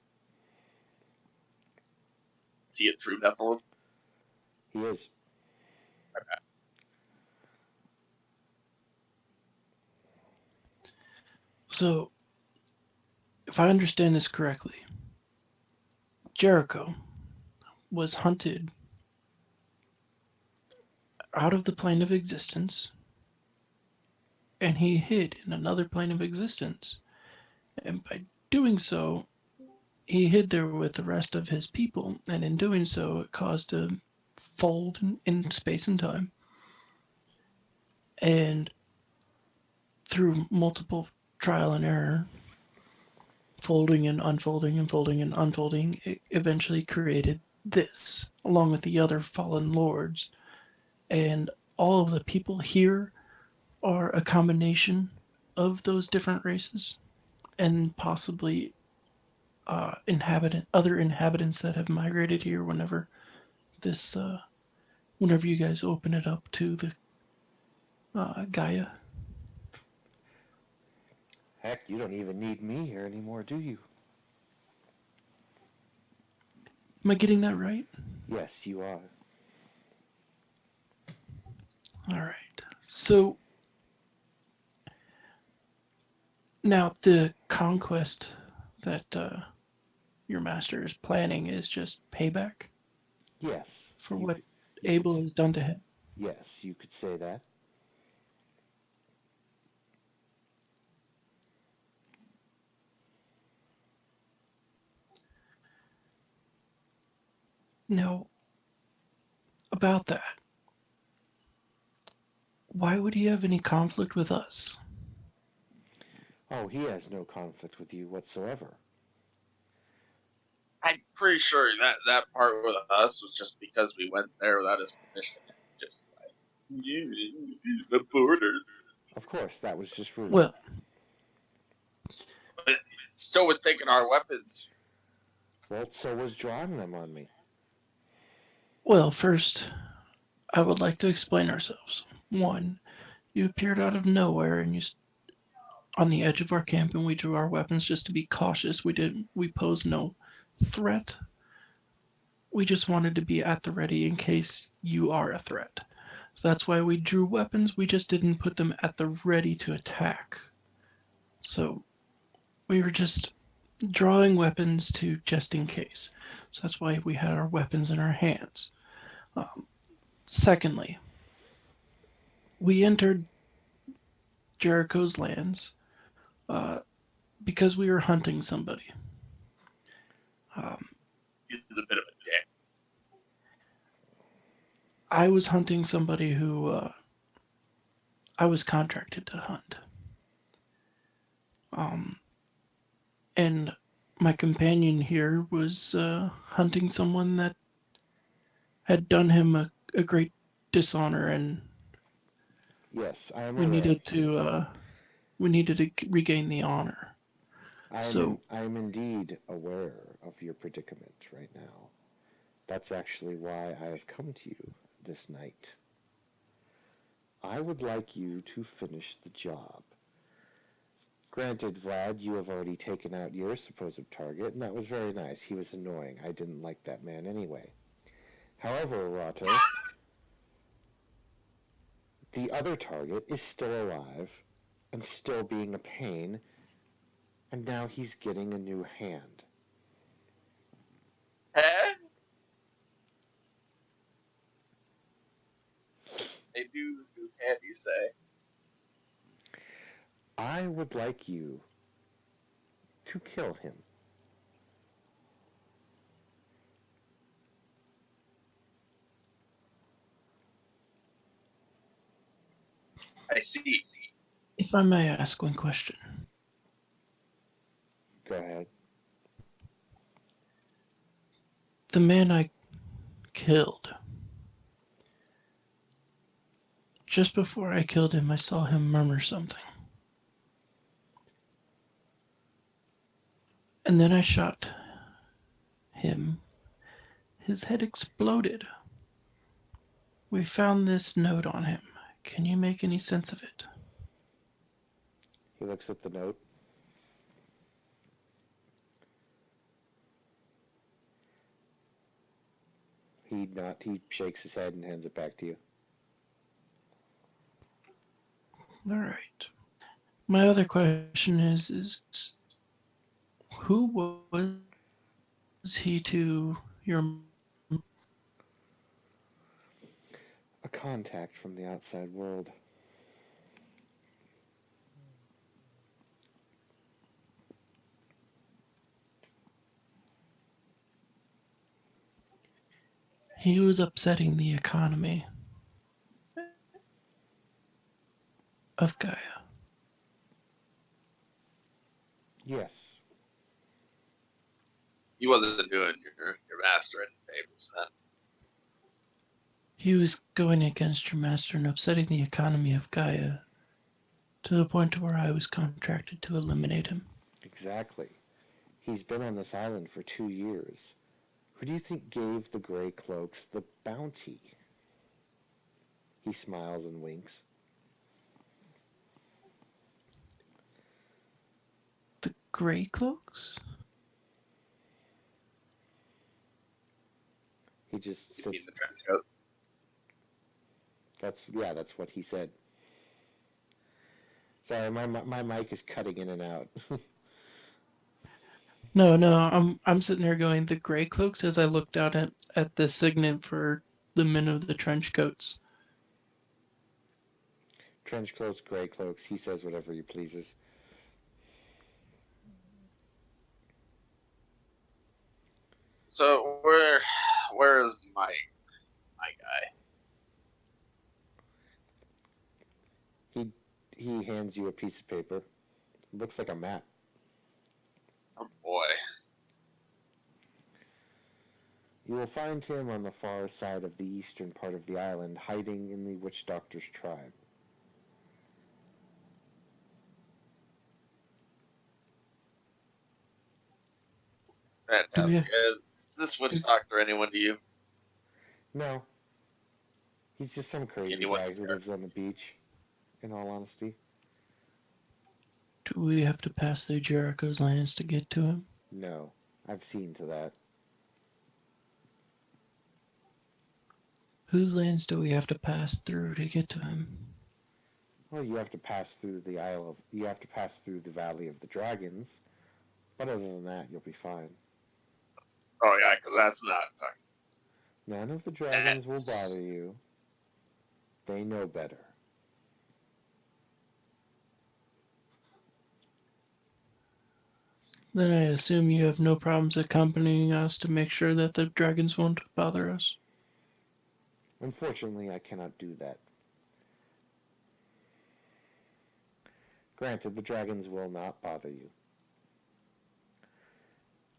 Speaker 1: See it through Nephilim?
Speaker 2: He is.
Speaker 3: So, if I understand this correctly, Jericho was hunted out of the plane of existence, and he hid in another plane of existence. And by doing so, he hid there with the rest of his people, and in doing so, it caused a fold in space and time. And through multiple trial and error, folding and unfolding and folding and unfolding, it eventually created this, along with the other fallen lords. And all of the people here are a combination of those different races, and possibly other inhabitants that have migrated here whenever you guys open it up to the Gaia.
Speaker 2: Heck, you don't even need me here anymore, do you?
Speaker 3: Am I getting that right?
Speaker 2: Yes, you are.
Speaker 3: All right. So now the conquest that your master is planning is just payback
Speaker 2: Yes.
Speaker 3: for
Speaker 2: you
Speaker 3: what
Speaker 2: could-
Speaker 3: Abel has done to him.
Speaker 2: Yes, you could say that.
Speaker 3: Now, about that, why would he have any conflict with us?
Speaker 2: Oh, he has no conflict with you whatsoever.
Speaker 1: I'm pretty sure that part with us was just because we went there without his permission. Just like, the borders.
Speaker 2: Of course, that was just rude.
Speaker 3: Well,
Speaker 1: But so was taking our weapons.
Speaker 2: Well, so was drawing them on me.
Speaker 3: first, I would like to explain ourselves. One, you appeared out of nowhere and on the edge of our camp, and we drew our weapons just to be cautious. We posed no threat. We just wanted to be at the ready in case you are a threat. So that's why we drew weapons. We just didn't put them at the ready to attack. So we were just drawing weapons to just in case. So that's why we had our weapons in our hands. Secondly, we entered Jericho's lands because we were hunting somebody.
Speaker 1: He's a bit of a dick.
Speaker 3: I was hunting somebody who I was contracted to hunt. And my companion here was hunting someone that had done him a great dishonor, and
Speaker 2: Yes, I am
Speaker 3: we
Speaker 2: aware.
Speaker 3: needed to regain the honor.
Speaker 2: I am indeed aware of your predicament right now. That's actually why I have come to you this night. I would like you to finish the job. Granted, Vlad, you have already taken out your supposed target, and that was very nice. He was annoying. I didn't like that man anyway. However, Rato, the other target is still alive and still being a pain, and now he's getting a new hand.
Speaker 1: Huh? They do can't you say?
Speaker 2: I would like you to kill him.
Speaker 1: I see.
Speaker 3: If I may ask one question.
Speaker 2: Go ahead.
Speaker 3: The man I killed, just before I killed him, I saw him murmur something. And then I shot him. His head exploded. We found this note on him. Can you make any sense of it?
Speaker 2: He looks at the note. He shakes his head and hands it back to you.
Speaker 3: All right. My other question is who was he to your...
Speaker 2: A contact from the outside world.
Speaker 3: He was upsetting the economy of Gaia.
Speaker 2: Yes.
Speaker 1: He wasn't doing your master any favors then.
Speaker 3: He was going against your master and upsetting the economy of Gaia to the point where I was contracted to eliminate him.
Speaker 2: Exactly. He's been on this island for 2 years. Who do you think gave the Grey Cloaks the bounty? He smiles and winks.
Speaker 3: The Grey Cloaks?
Speaker 2: He just
Speaker 1: He's
Speaker 2: sits.
Speaker 1: the trench coat.
Speaker 2: That's what he said. Sorry, my mic is cutting in and out.
Speaker 3: No, I'm sitting there going, the Grey Cloaks, as I looked out at the signet for the men of the trench coats.
Speaker 2: Trench cloaks, Grey Cloaks. He says whatever he pleases.
Speaker 1: So where is my guy?
Speaker 2: He hands you a piece of paper. It looks like a map.
Speaker 1: Oh boy.
Speaker 2: You will find him on the far side of the eastern part of the island, hiding in the Witch Doctor's tribe.
Speaker 1: Fantastic. Is this witch doctor anyone to you?
Speaker 2: No. He's just some crazy
Speaker 1: Anyone
Speaker 2: guy who
Speaker 1: there?
Speaker 2: lives on the beach, in all honesty.
Speaker 3: Do we have to pass through Jericho's lands to get to him?
Speaker 2: No. I've seen to that.
Speaker 3: Whose lands do we have to pass through to get to him?
Speaker 2: Well, you have to pass through the you have to pass through the Valley of the Dragons. But other than that, you'll be fine.
Speaker 1: Oh yeah, because that's not.
Speaker 2: None of the dragons will bother you. They know better.
Speaker 3: Then I assume you have no problems accompanying us to make sure that the dragons won't bother us.
Speaker 2: Unfortunately, I cannot do that. Granted, the dragons will not bother you.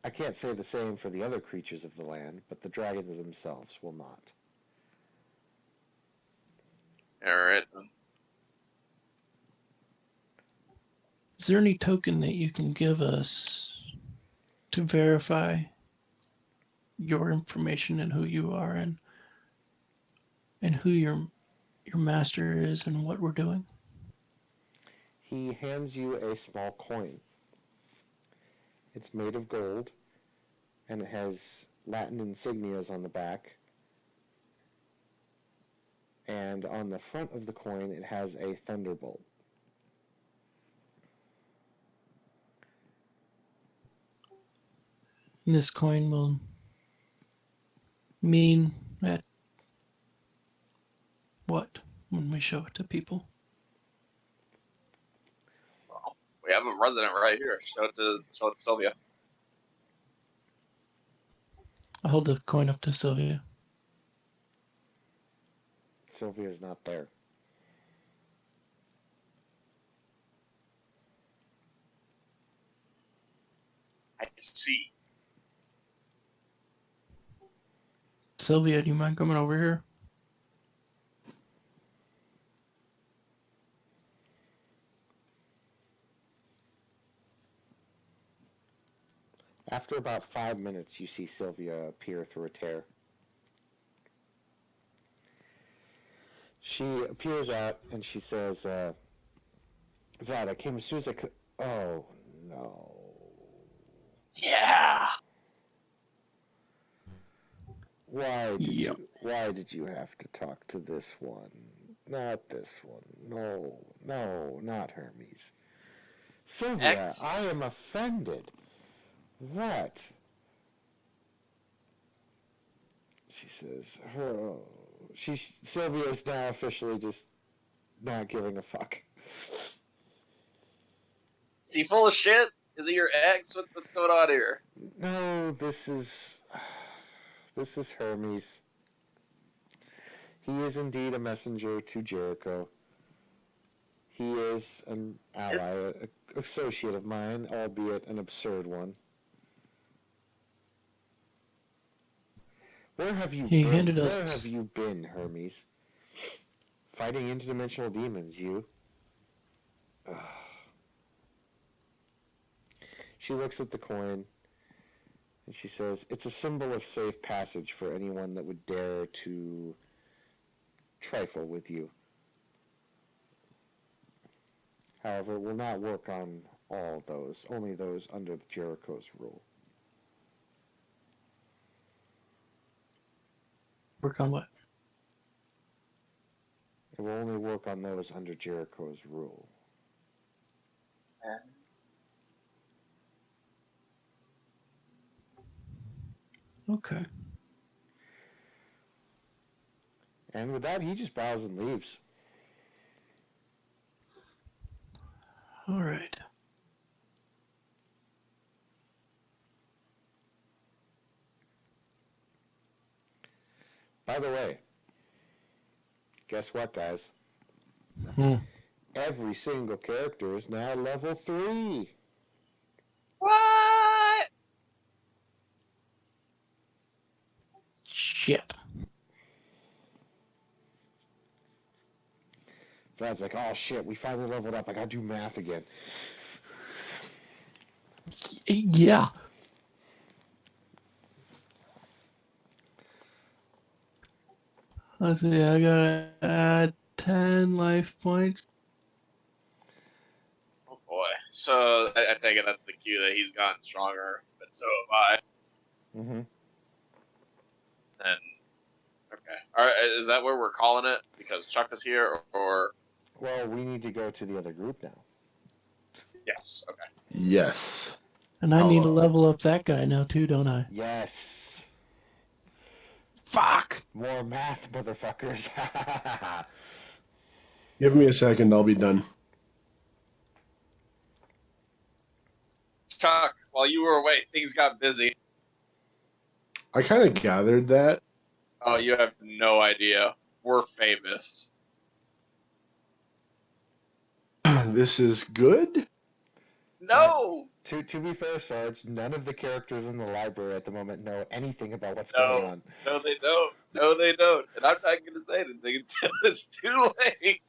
Speaker 2: I can't say the same for the other creatures of the land, but the dragons themselves will not.
Speaker 1: Alright.
Speaker 3: Is there any token that you can give us to verify your information and who you are and who your master is and what we're doing?
Speaker 2: He hands you a small coin. It's made of gold, and it has Latin insignias on the back. And on the front of the coin, it has a thunderbolt.
Speaker 3: And this coin will mean that what when we show it to people?
Speaker 1: Well, we have a resident right here. Show it to Sylvia.
Speaker 3: I hold the coin up to Sylvia.
Speaker 2: Sylvia's not there.
Speaker 1: I see.
Speaker 3: Sylvia, do you mind coming over here?
Speaker 2: After about 5 minutes, you see Sylvia appear through a tear. She appears out and she says, Vlad, I came as soon as I could. Oh, no.
Speaker 1: Yeah.
Speaker 2: Why did you have to talk to this one? Not this one. No, not Hermes. Sylvia, I am offended. What? She says, Sylvia's now officially just not giving a fuck.
Speaker 1: Is he full of shit? Is he your ex? What's going on here?
Speaker 2: No, this is Hermes. He is indeed a messenger to Jericho. He is an ally, an associate of mine, albeit an absurd one. Where have you
Speaker 3: He
Speaker 2: been?
Speaker 3: handed us-
Speaker 2: Where have you been, Hermes? Fighting interdimensional demons, you. Ugh. She looks at the coin and she says, "It's a symbol of safe passage for anyone that would dare to trifle with you. However, it will not work on all those, only those under Jericho's rule."
Speaker 3: Work on what?
Speaker 2: It will only work on those under Jericho's rule.
Speaker 3: Okay.
Speaker 2: And with that, he just bows and leaves.
Speaker 3: All right.
Speaker 2: By the way, guess what, guys? Every single character is now level 3.
Speaker 1: What?
Speaker 3: Shit.
Speaker 2: Vlad's like, "Oh shit, we finally leveled up. I gotta do math again."
Speaker 3: Yeah. Let's see, I gotta add 10 life points.
Speaker 1: Oh boy. So I take it that's the cue that he's gotten stronger, but so have I.
Speaker 2: Mm-hmm.
Speaker 1: And okay, all right. Is that where we're calling it? Because Chuck is here, or
Speaker 2: Well, we need to go to the other group now.
Speaker 1: yes. Okay.
Speaker 4: Yes.
Speaker 3: And I need to
Speaker 4: Hello.
Speaker 3: level up that guy now too, don't I?
Speaker 2: Yes.
Speaker 3: Fuck!
Speaker 2: More math, motherfuckers.
Speaker 4: Give me a second, I'll be done.
Speaker 1: Chuck, while you were away, things got busy.
Speaker 4: I kind of gathered that.
Speaker 1: Oh, you have no idea. We're famous.
Speaker 4: This is good.
Speaker 1: No.
Speaker 2: To be fair, Sarge, none of the characters in the library at the moment know anything about what's
Speaker 1: No.
Speaker 2: going on.
Speaker 1: No, they don't. No, they don't. And I'm not going to say anything until it's too late.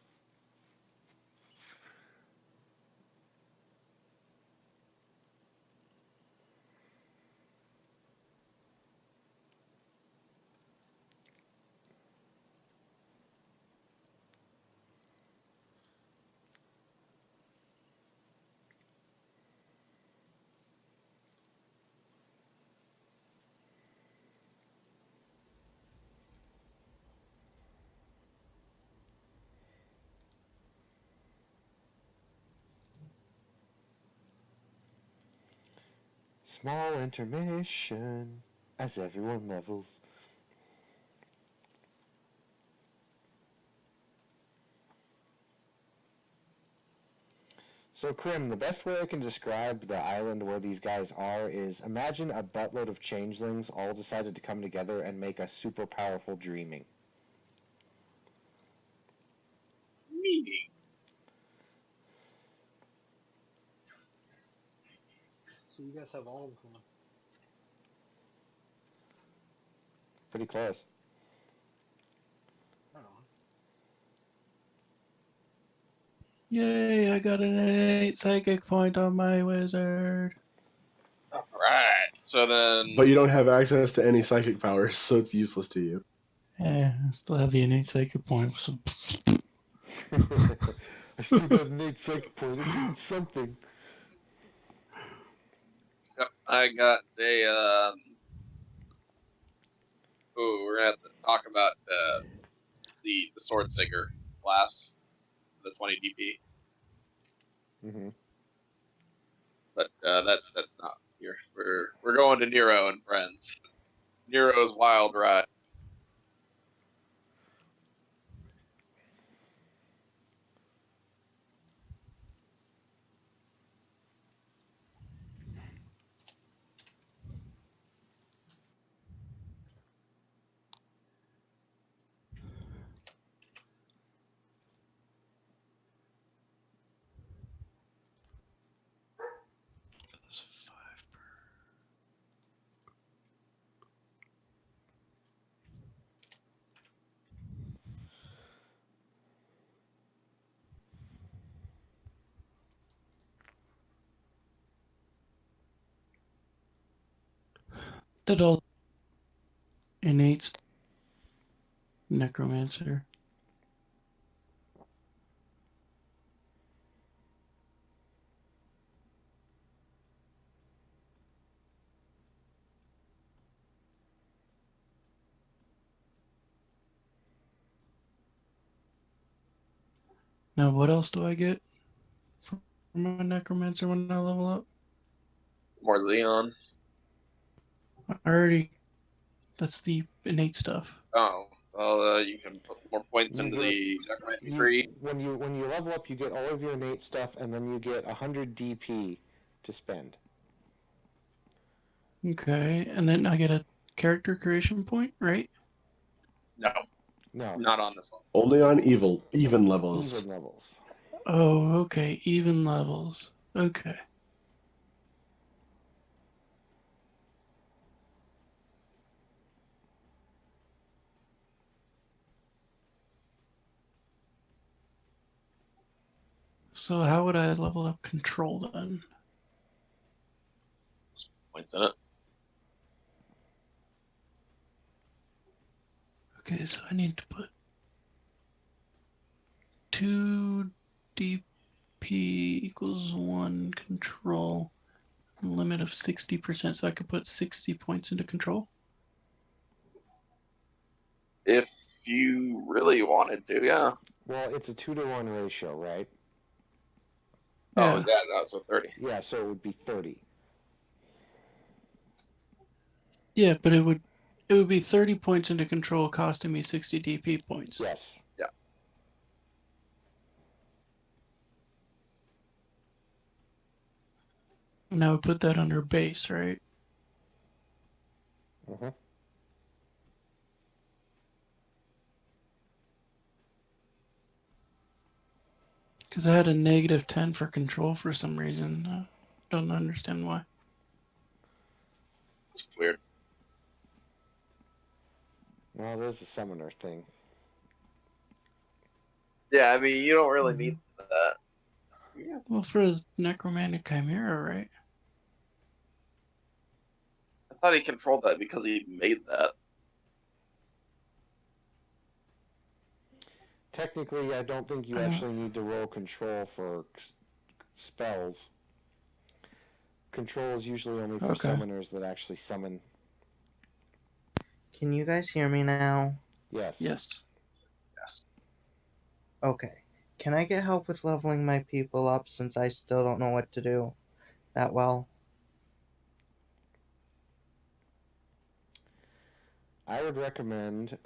Speaker 2: Small intermission as everyone levels. So, Krim, the best way I can describe the island where these guys are is imagine a buttload of changelings all decided to come together and make a super powerful dreaming.
Speaker 1: Meaning.
Speaker 5: So you guys have all of them.
Speaker 2: Pretty close.
Speaker 5: I don't know.
Speaker 3: Yay, I got an innate psychic point on my wizard.
Speaker 1: All right. So then.
Speaker 4: But you don't have access to any psychic powers, so it's useless to you.
Speaker 3: Yeah, I still have the innate psychic point. So...
Speaker 2: I still got an 8 psychic point. It means something.
Speaker 1: I got a. Ooh, we're gonna have to talk about the sword singer class, the 20 DP.
Speaker 2: Mm-hmm.
Speaker 1: But that's not here. We're going to Nero and friends. Nero's wild ride.
Speaker 3: Did all innate necromancer. Now, what else do I get from a necromancer when I level up?
Speaker 1: More Xeon.
Speaker 3: I already. That's the innate stuff.
Speaker 1: Oh, well, you can put more points
Speaker 2: You
Speaker 1: into
Speaker 2: get-
Speaker 1: the necromancy
Speaker 2: You,
Speaker 1: tree.
Speaker 2: when you level up, you get all of your innate stuff, and then you get 100 DP to spend.
Speaker 3: Okay, and then I get a character creation point, right?
Speaker 1: No,
Speaker 2: No,
Speaker 1: not on this level.
Speaker 4: Only on even levels.
Speaker 2: even levels.
Speaker 3: Oh, okay, even levels. Okay. So how would I level up control then?
Speaker 1: Points in it.
Speaker 3: Okay, so I need to put 2 DP equals 1 control, limit of 60%, so I could put 60 points into control.
Speaker 1: If you really wanted to, yeah.
Speaker 2: Well, it's a 2-to-1 ratio, right?
Speaker 1: Oh,
Speaker 3: Yeah.
Speaker 1: yeah, no, so 30.
Speaker 2: Yeah, so it would be 30.
Speaker 3: Yeah, but it would be 30 points into control costing me 60 DP points.
Speaker 2: Yes.
Speaker 3: And I would put that under base, right?
Speaker 2: Mm-hmm.
Speaker 3: Because I had a negative 10 for control for some reason. Don't understand why.
Speaker 1: It's weird.
Speaker 2: Well, there's a summoner thing.
Speaker 1: Yeah, I mean, you don't really
Speaker 3: Mhm.
Speaker 1: need that. Yeah.
Speaker 3: Well, for a necromantic chimera, right?
Speaker 1: I thought he controlled that because he made that.
Speaker 2: Technically, I don't think you actually need to roll control for spells. Control is usually only for
Speaker 3: Okay.
Speaker 2: summoners that actually summon.
Speaker 6: Can you guys hear me now?
Speaker 2: Yes.
Speaker 3: Yes.
Speaker 1: Yes.
Speaker 6: Okay. Can I get help with leveling my people up since I still don't know what to do that well?
Speaker 2: I would recommend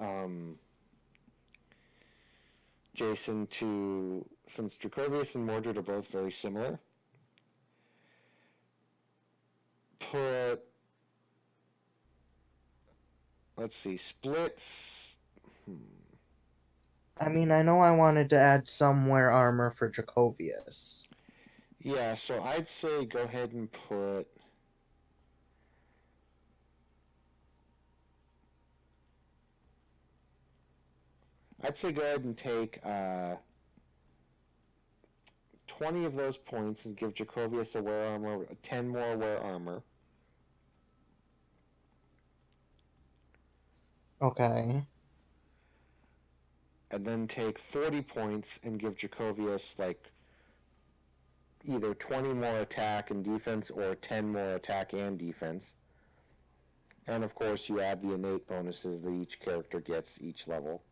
Speaker 2: Jason to, since Dracovius and Mordred are both very similar, put, let's see, split.
Speaker 6: I mean, I know I wanted to add some wear armor for Dracovius.
Speaker 2: Yeah, so I'd say go ahead and put. I'd say go ahead and take 20 of those points and give Dracovius a wear armor, 10 more wear armor.
Speaker 6: Okay.
Speaker 2: And then take 40 points and give Dracovius like either 20 more attack and defense or 10 more attack and defense. And of course you add the innate bonuses that each character gets each level.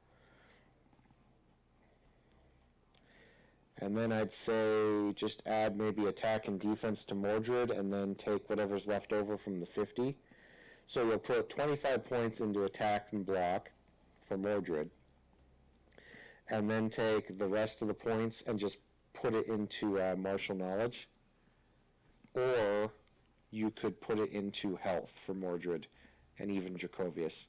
Speaker 2: And then I'd say just add maybe attack and defense to Mordred and then take whatever's left over from the 50. So you'll put 25 points into attack and block for Mordred. And then take the rest of the points and just put it into martial knowledge. Or you could put it into health for Mordred and even Dracovius.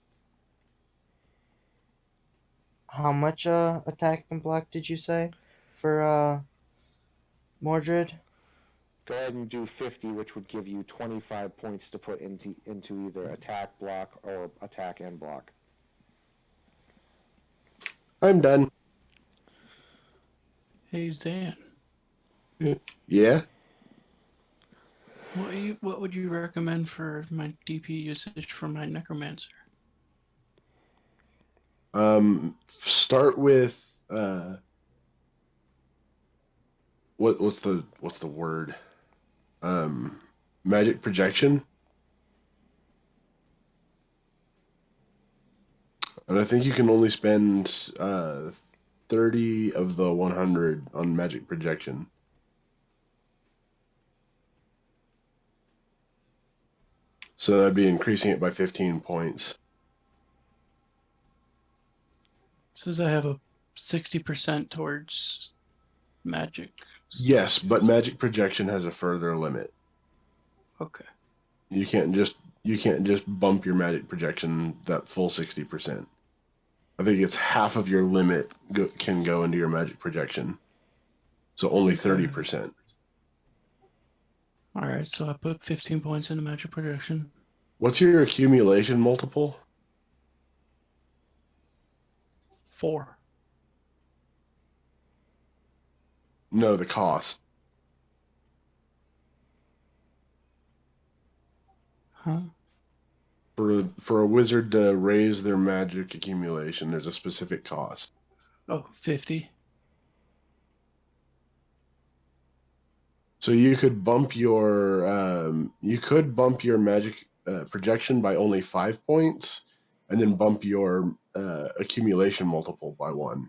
Speaker 6: How much attack and block did you say for Mordred?
Speaker 2: Go ahead and do 50, which would give you 25 points to put into either attack, block, or attack and block.
Speaker 4: I'm done.
Speaker 3: Hey, Zan.
Speaker 4: Yeah?
Speaker 3: What would you recommend for my DP usage for my necromancer?
Speaker 4: Start with what's the word? Magic projection. And I think you can only spend 30 of the 100 on magic projection. So that'd be increasing it by 15 points.
Speaker 3: Says I have a 60% towards magic.
Speaker 4: Yes, but magic projection has a further limit.
Speaker 3: Okay.
Speaker 4: You can't just bump your magic projection that full 60%. I think it's half of your limit can go into your magic projection. So only 30%.
Speaker 3: All right, so I put 15 points into magic projection.
Speaker 4: What's your accumulation multiple?
Speaker 3: 4.
Speaker 4: No, the cost.
Speaker 3: Huh?
Speaker 4: For a wizard to raise their magic accumulation, there's a specific cost.
Speaker 3: Oh, 50.
Speaker 4: So you could bump your magic projection by only 5 points, and then bump your accumulation multiple by 1.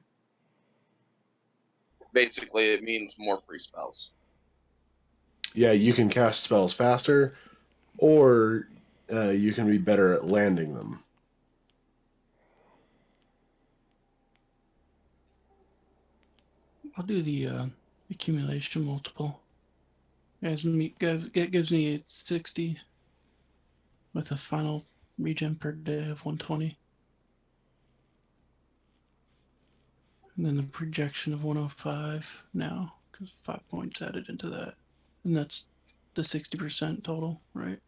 Speaker 1: Basically, it means more free spells.
Speaker 4: Yeah, you can cast spells faster, or you can be better at landing them.
Speaker 3: I'll do the accumulation multiple. It gives me 60 with a final regen per day of 120. And then the projection of 105 now, because 5 points added into that. And that's the 60% total, right?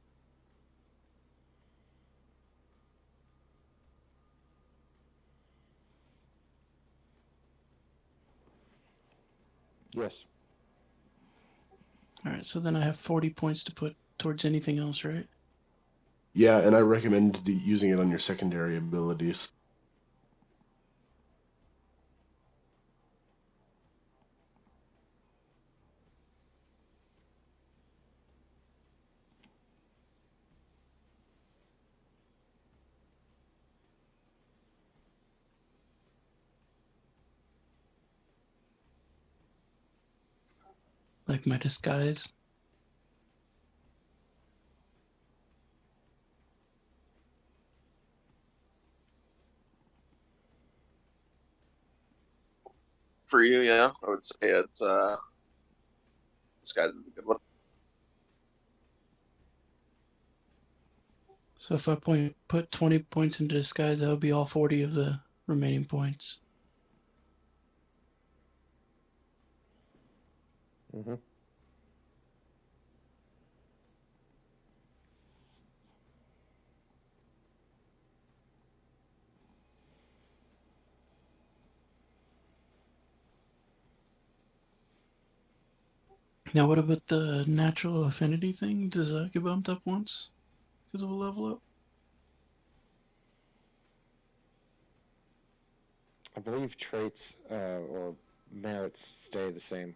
Speaker 2: Yes.
Speaker 3: All right, so then I have 40 points to put towards anything else, right?
Speaker 4: Yeah, and I recommend using it on your secondary abilities.
Speaker 3: Like my disguise.
Speaker 1: For you, yeah, I would say it's disguise is a good one.
Speaker 3: So if I put 20 points into disguise, that would be all 40 of the remaining points.
Speaker 2: Mm-hmm.
Speaker 3: Now, what about the natural affinity thing? Does that get bumped up once because of a level up?
Speaker 2: I believe traits or merits stay the same.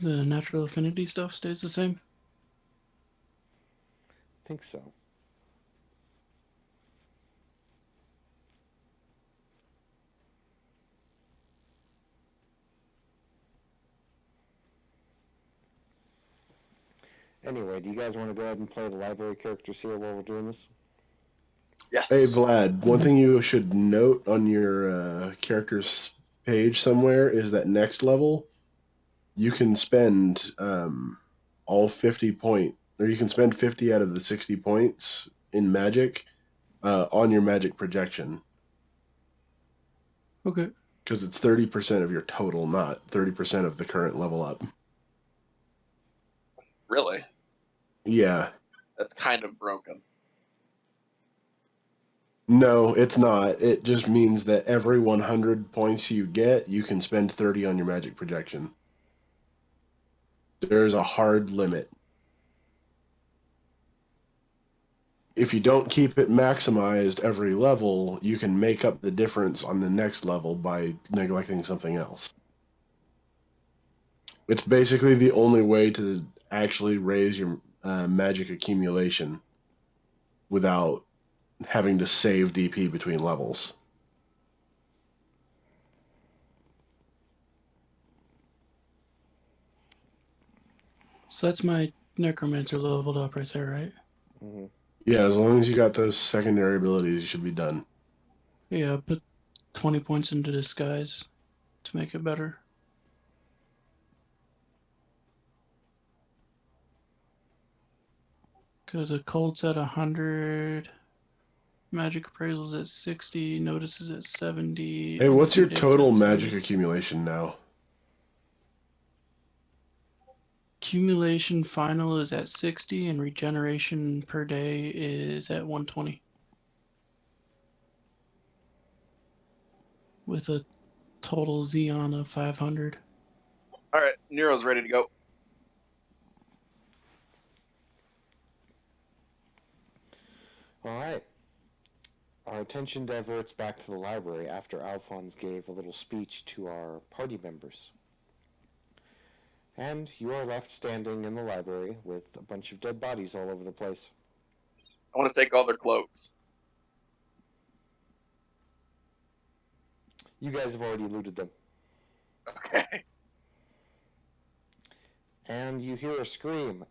Speaker 3: The natural affinity stuff stays the same?
Speaker 2: I think so. Anyway, do you guys want to go ahead and play the library characters here while we're doing this?
Speaker 1: Yes.
Speaker 4: Hey, Vlad, one thing you should note on your character's page somewhere is that next level, you can spend all 50 points, or you can spend 50 out of the 60 points in magic on your magic projection.
Speaker 3: Okay.
Speaker 4: Because it's 30% of your total, not 30% of the current level up.
Speaker 1: Really?
Speaker 4: Yeah.
Speaker 1: That's kind of broken.
Speaker 4: No, it's not. It just means that every 100 points you get, you can spend 30 on your magic projection. There's a hard limit. If you don't keep it maximized every level, you can make up the difference on the next level by neglecting something else. It's basically the only way to actually raise your magic accumulation without having to save DP between levels.
Speaker 3: So that's my necromancer leveled up right there, right?
Speaker 2: Hmm.
Speaker 4: Yeah, as long as you got those secondary abilities, you should be done.
Speaker 3: Yeah, put 20 points into disguise to make it better. Because a cult's at 100, magic appraisal's at 60, notices at 70.
Speaker 4: Hey, what's your
Speaker 3: intimidate's
Speaker 4: total
Speaker 3: at
Speaker 4: magic
Speaker 3: 70.
Speaker 4: accumulation now?
Speaker 3: Accumulation final is at 60, and regeneration per day is at 120. With a total Xeon of 500.
Speaker 1: All right, Nero's ready to go.
Speaker 2: All right. Our attention diverts back to the library after Alphonse gave a little speech to our party members. And you are left standing in the library with a bunch of dead bodies all over the place.
Speaker 1: I want to take all their cloaks.
Speaker 2: You guys have already looted them.
Speaker 1: Okay.
Speaker 2: And you hear a scream.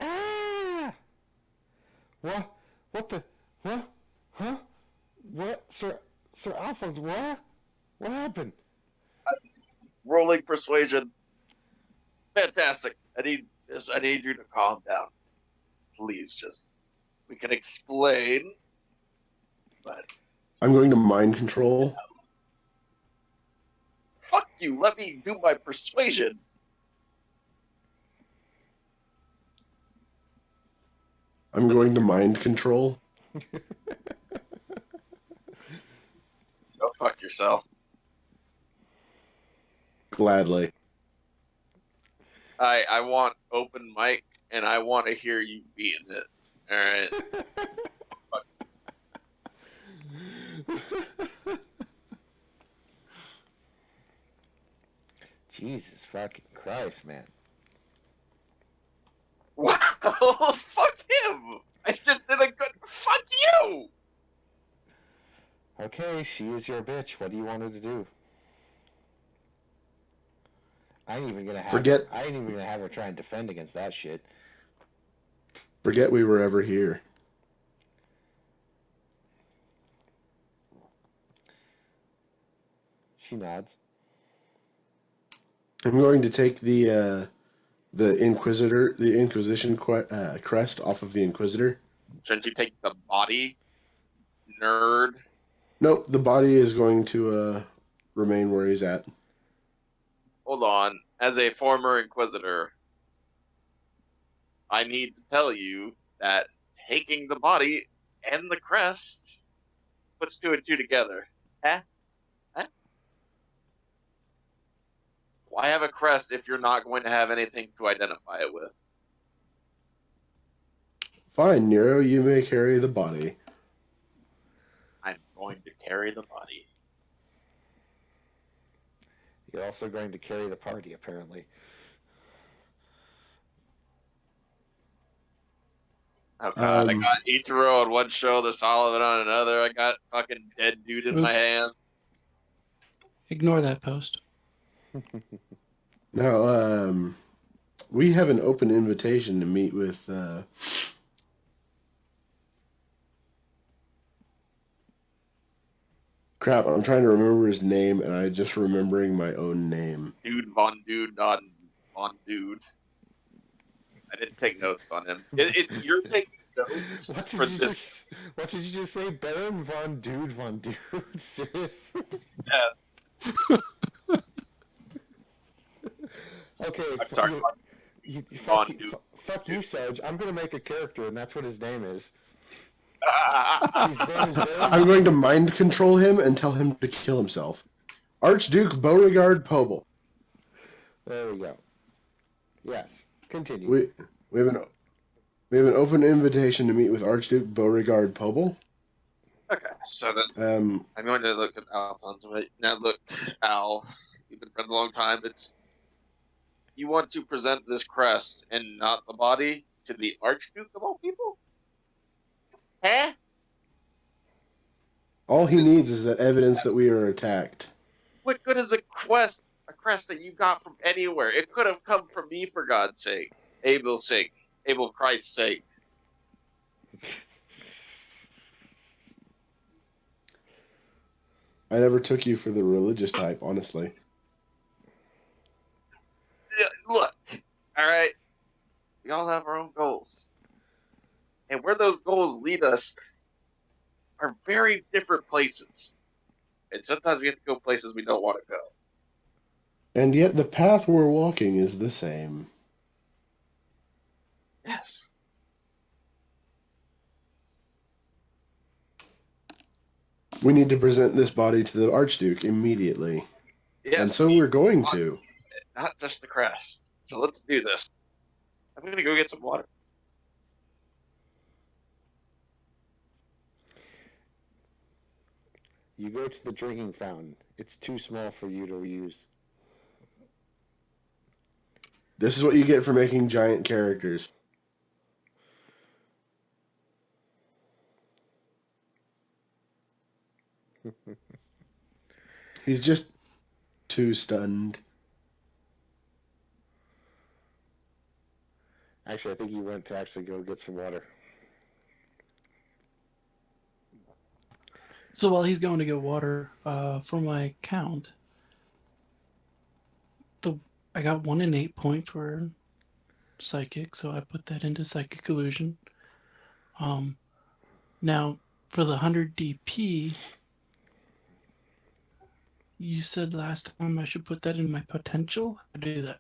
Speaker 2: Ah! What? What the? What? Huh? What? Sir Alphonse, what? What happened?
Speaker 1: Rolling persuasion. Fantastic. I need you to calm down. Please, just we can explain. But
Speaker 4: I'm going to mind control.
Speaker 1: fuck you. Let me do my persuasion.
Speaker 4: I'm going to mind control.
Speaker 1: Go fuck yourself.
Speaker 4: Gladly.
Speaker 1: I want open mic, and I want to hear you beating it. All right.
Speaker 2: Jesus fucking Christ, man.
Speaker 1: Wow. Fuck him. I just did a good. Fuck you.
Speaker 2: Okay, she is your bitch. What do you want her to do? I ain't even gonna have her try and defend against that shit.
Speaker 4: Forget we were ever here.
Speaker 2: She nods.
Speaker 4: I'm going to take the Inquisition crest off of the Inquisitor.
Speaker 1: Shouldn't you take the body, nerd?
Speaker 4: Nope, the body is going to remain where he's at.
Speaker 1: Hold on. As a former Inquisitor, I need to tell you that taking the body and the crest puts two and two together. Huh? Why have a crest if you're not going to have anything to identify it with?
Speaker 4: Fine, Nero, you may carry the body.
Speaker 1: I'm going to carry the body.
Speaker 2: You're also going to carry the party, apparently.
Speaker 1: Oh god, I got Ichiro on one shoulder, Sullivan on another. I got fucking dead dude in my hand.
Speaker 3: Ignore that post.
Speaker 4: Now, we have an open invitation to meet with crap, I'm trying to remember his name, and I'm just remembering my own name.
Speaker 1: Dude, Von Dude, not Von Dude. I didn't take notes on him. You're taking notes for this.
Speaker 2: What did you just say? Baron Von Dude Von Dude? Seriously?
Speaker 1: Yes.
Speaker 2: Okay,
Speaker 1: I'm sorry.
Speaker 2: Fuck you, Sarge. I'm gonna make a character, and that's what his name is. His name is Baron.
Speaker 4: I'm going to mind control him and tell him to kill himself. Archduke Beauregard Pobel.
Speaker 2: There we go. Yes. Continue.
Speaker 4: We have an open invitation to meet with Archduke Beauregard Pobel.
Speaker 1: Okay, so then I'm going to look at Alphonse. Right now, look, Al, you've been friends a long time. You want to present this crest and not the body to the Archduke of all people? Huh?
Speaker 4: All he needs is that evidence that we are attacked.
Speaker 1: What good is a crest that you got from anywhere? It could have come from me, for God's sake. Abel's sake. Abel Christ's sake.
Speaker 4: I never took you for the religious type, honestly.
Speaker 1: Look, all right, we all have our own goals, and where those goals lead us are very different places, and sometimes we have to go places we don't want to go.
Speaker 4: And yet the path we're walking is the same.
Speaker 1: Yes.
Speaker 4: We need to present this body to the Archduke immediately.
Speaker 1: Yes.
Speaker 4: And so we're going to.
Speaker 1: Not just the crest. So let's do this. I'm going to go get some water.
Speaker 2: You go to the drinking fountain. It's too small for you to use.
Speaker 4: This is what you get for making giant characters. He's just too stunned.
Speaker 2: Actually, I think you went to actually go get some water.
Speaker 3: So while he's going to get water, for my count, I got 1 innate point for psychic, so I put that into psychic illusion. Now for the 100 DP, you said last time I should put that in my potential. How do I do that?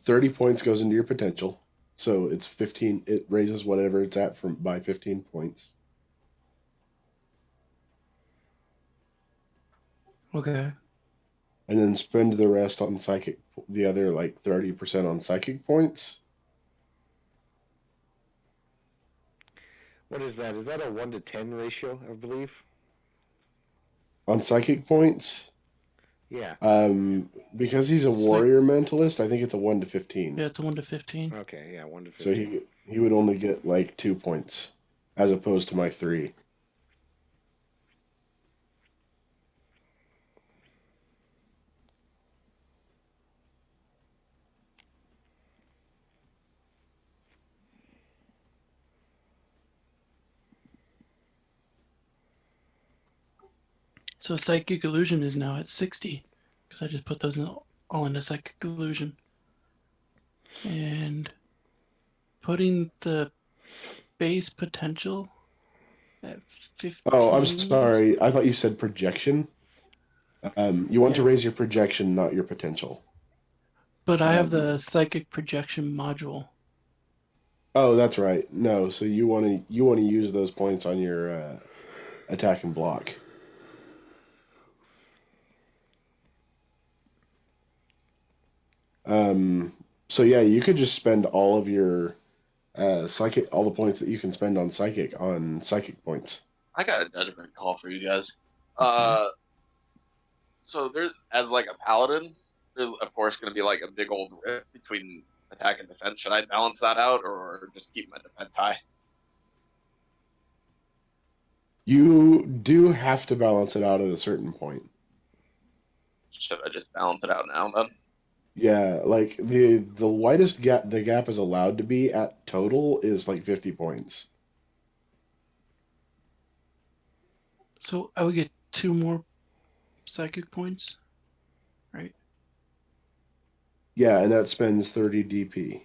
Speaker 4: 30 points goes into your potential. So it's 15. It raises whatever it's at by 15 points.
Speaker 3: Okay.
Speaker 4: And then spend the rest on psychic, the other like 30% on psychic points.
Speaker 2: What is that? Is that a 1 to 10 ratio, I believe?
Speaker 4: On psychic points?
Speaker 2: Yeah.
Speaker 4: Because he's a warrior mentalist, I think it's a 1 to 15.
Speaker 3: Yeah, it's a 1 to 15.
Speaker 2: Okay, yeah, 1 to 15.
Speaker 4: So he would only get like 2 points as opposed to my 3.
Speaker 3: So psychic illusion is now at 60 because I just put those all into psychic illusion. And putting the base potential at 15.
Speaker 4: Oh, I'm sorry. I thought you said projection. You want to raise your projection, not your potential.
Speaker 3: But I have the psychic projection module.
Speaker 4: Oh, that's right. No, so you want to use those points on your attack and block. So yeah, you could just spend all of your psychic, all the points that you can spend on psychic points.
Speaker 1: I got a judgment call for you guys. So there's, as like a paladin, there's of course going to be like a big old rift between attack and defense. Should I balance that out or just keep my defense high?
Speaker 4: You do have to balance it out at a certain point.
Speaker 1: Should I just balance it out now then?
Speaker 4: Yeah, like the widest gap the gap is allowed to be at total is like 50 points.
Speaker 3: So I would get 2 more psychic points, right?
Speaker 4: Yeah, and that spends 30 DP.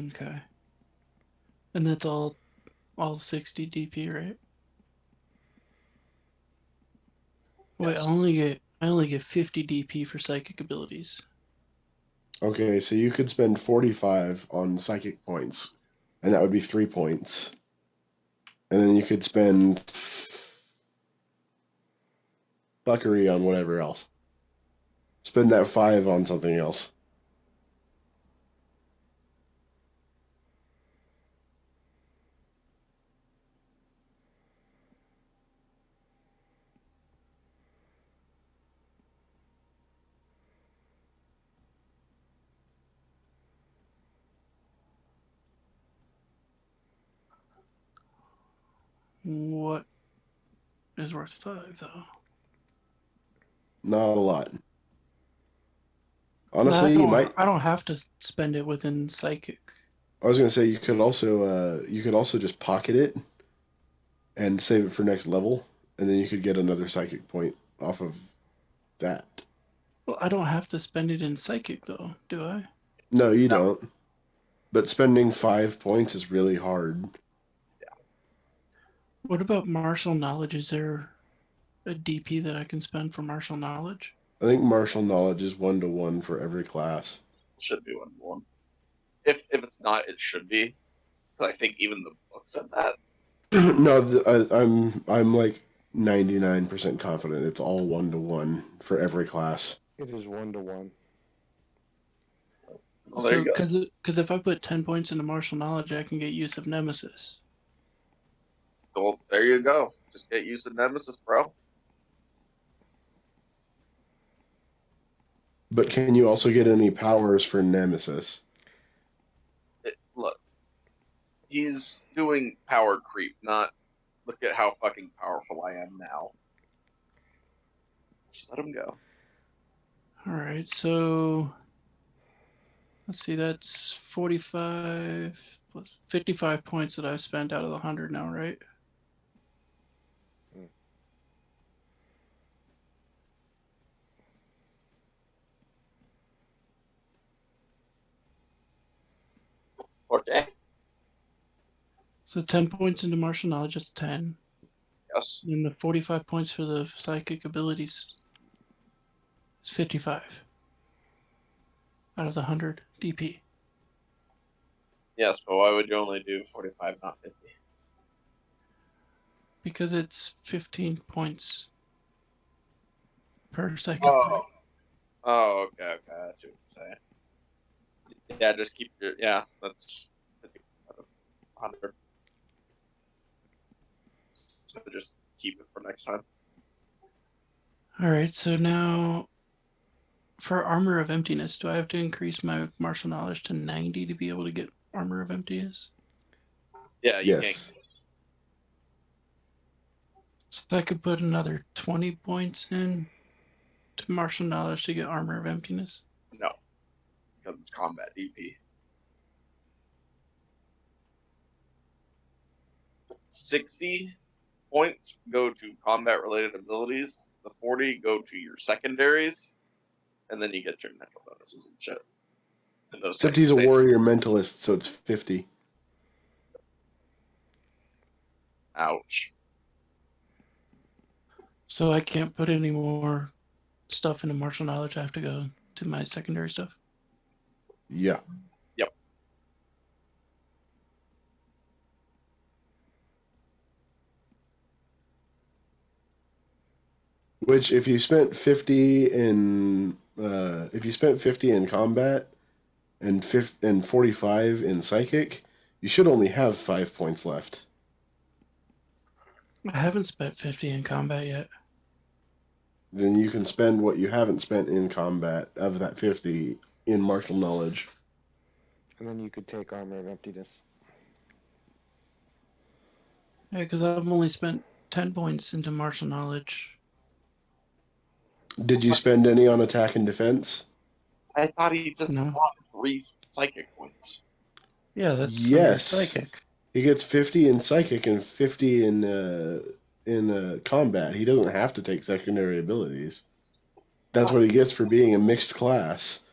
Speaker 3: Okay. And that's all 60 DP, right? Wait,
Speaker 1: Yes.
Speaker 3: I only get 50 DP for psychic abilities.
Speaker 4: Okay, so you could spend 45 on psychic points, and that would be 3 points. And then you could spend fuckery on whatever else. Spend that 5 on something else.
Speaker 3: What is worth 5 though?
Speaker 4: Not a lot.
Speaker 3: I
Speaker 4: Honestly, you
Speaker 3: don't.
Speaker 4: might.
Speaker 3: I don't have to spend it within psychic.
Speaker 4: I was gonna say you could also just pocket it and save it for next level, and then you could get another psychic point off of that.
Speaker 3: Well, I don't have to spend it in psychic though, do I?
Speaker 4: No, you
Speaker 1: No.
Speaker 4: don't. But spending 5 points is really hard.
Speaker 3: What about martial knowledge? Is there a DP that I can spend for martial knowledge?
Speaker 4: I think martial knowledge is 1-to-1 for every class.
Speaker 1: Should be 1-to-1. If it's not, it should be. Because I think even the book said that.
Speaker 4: No, I'm like 99% confident it's all 1-to-1 for every class.
Speaker 2: It is 1-to-1.
Speaker 1: Well, there
Speaker 3: So,
Speaker 1: you go.
Speaker 3: because if I put 10 points into martial knowledge, I can get use of Nemesis.
Speaker 1: Well, there you go. Just get used to Nemesis, bro.
Speaker 4: But can you also get any powers for Nemesis?
Speaker 1: Look, he's doing power creep, not look at how fucking powerful I am now. Just let him go.
Speaker 3: All right, so let's see. That's 45 plus 55 points that I've spent out of the 100 now, right?
Speaker 1: Okay.
Speaker 3: So 10 points into martial knowledge, that's 10.
Speaker 1: Yes.
Speaker 3: And the 45 points for the psychic abilities is 55 out of the 100 DP.
Speaker 1: Yes, but why would you only do 45, not 50?
Speaker 3: Because it's 15 points per psychic
Speaker 1: Oh.
Speaker 3: point.
Speaker 1: Oh, okay. I see what you're saying. Yeah, just keep your. Yeah, that's 50 out of 100. So just keep it for next time.
Speaker 3: All right, so now for Armor of Emptiness, do I have to increase my martial knowledge to 90 to be able to get Armor of Emptiness?
Speaker 1: Yeah, you
Speaker 4: Yes.
Speaker 1: can't.
Speaker 3: So I could put another 20 points in to martial knowledge to get Armor of Emptiness?
Speaker 1: No, because it's combat DP. 60 points go to combat-related abilities. The 40 go to your secondaries, and then you get your mental bonuses and shit. And those
Speaker 4: Except he's a
Speaker 1: same-
Speaker 4: warrior mentalist, so it's 50.
Speaker 1: Ouch.
Speaker 3: So I can't put any more stuff into martial knowledge. I have to go to my secondary stuff.
Speaker 4: Yeah.
Speaker 1: Yep.
Speaker 4: Which, if you spent 50 in combat and 45 in psychic, you should only have 5 points left.
Speaker 3: I haven't spent 50 in combat yet.
Speaker 4: Then you can spend what you haven't spent in combat of that 50 in martial knowledge.
Speaker 2: And then you could take Armor of Emptiness.
Speaker 3: Yeah, because I've only spent 10 points into martial knowledge.
Speaker 4: Did you spend any on attack and defense?
Speaker 1: I thought he just
Speaker 3: No.
Speaker 1: bought 3 psychic points.
Speaker 3: Yeah, that's
Speaker 4: Yes.
Speaker 3: under psychic.
Speaker 4: He gets 50 in psychic and 50 in combat. He doesn't have to take secondary abilities. That's what he gets for being a mixed class.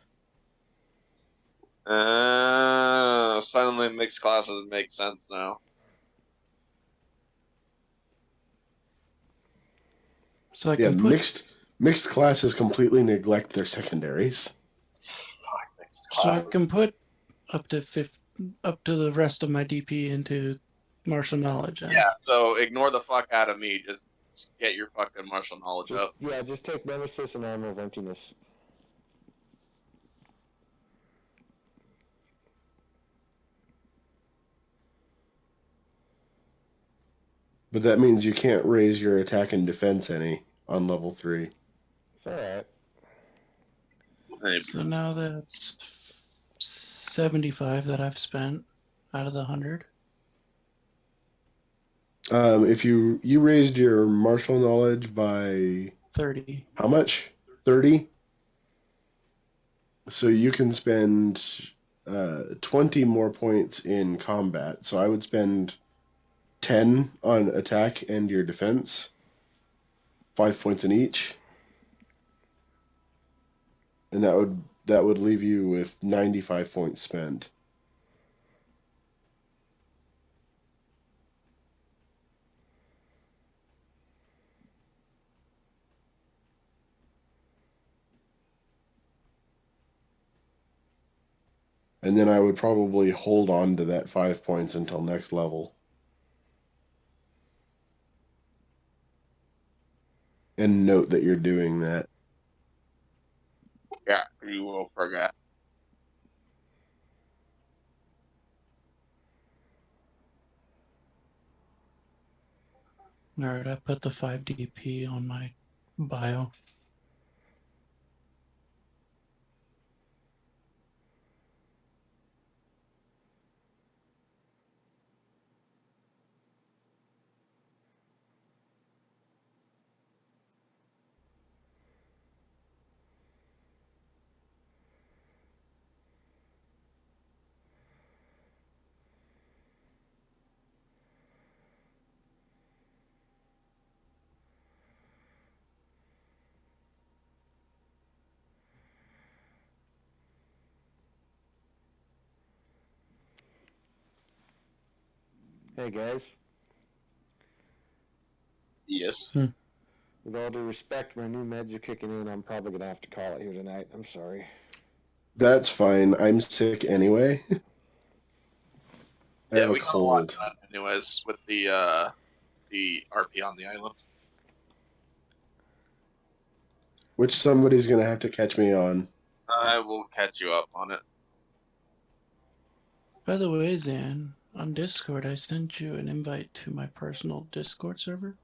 Speaker 1: Suddenly mixed classes make sense now.
Speaker 3: So I
Speaker 4: Yeah,
Speaker 3: can put
Speaker 4: mixed classes completely neglect their secondaries.
Speaker 1: Fuck, It's
Speaker 3: So I
Speaker 1: classic.
Speaker 3: can put up to up to the rest of my DP into martial knowledge. Then.
Speaker 1: Yeah, so ignore the fuck out of me. Just get your fucking martial knowledge
Speaker 2: Just,
Speaker 1: up.
Speaker 2: yeah, just take Nemesis and Armor of Emptiness.
Speaker 4: But that means you can't raise your attack and defense any on level 3.
Speaker 2: It's alright.
Speaker 3: So now that's 75 that I've spent out of the 100.
Speaker 4: If you raised your martial knowledge by
Speaker 3: 30.
Speaker 4: how much? 30? So you can spend 20 more points in combat. So I would spend 10 on attack and your defense, 5 points in each, and that would leave you with 95 points spent. And then I would probably hold on to that 5 points until next level. And note that you're doing that.
Speaker 1: Yeah, you will forget.
Speaker 3: Alright, I put the 5 DP on my bio.
Speaker 2: Hey guys,
Speaker 1: Yes.
Speaker 2: with all due respect, my new meds are kicking in. I'm probably gonna have to call it here tonight. I'm sorry.
Speaker 4: That's fine. I'm sick anyway. I
Speaker 1: Yeah,
Speaker 4: have a
Speaker 1: we got a lot
Speaker 4: cold.
Speaker 1: done anyways with the RP on the island.
Speaker 4: Which somebody's gonna have to catch me on.
Speaker 1: I will catch you up on it.
Speaker 3: By the way, Zan, on Discord, I sent you an invite to my personal Discord server.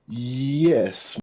Speaker 4: Yes,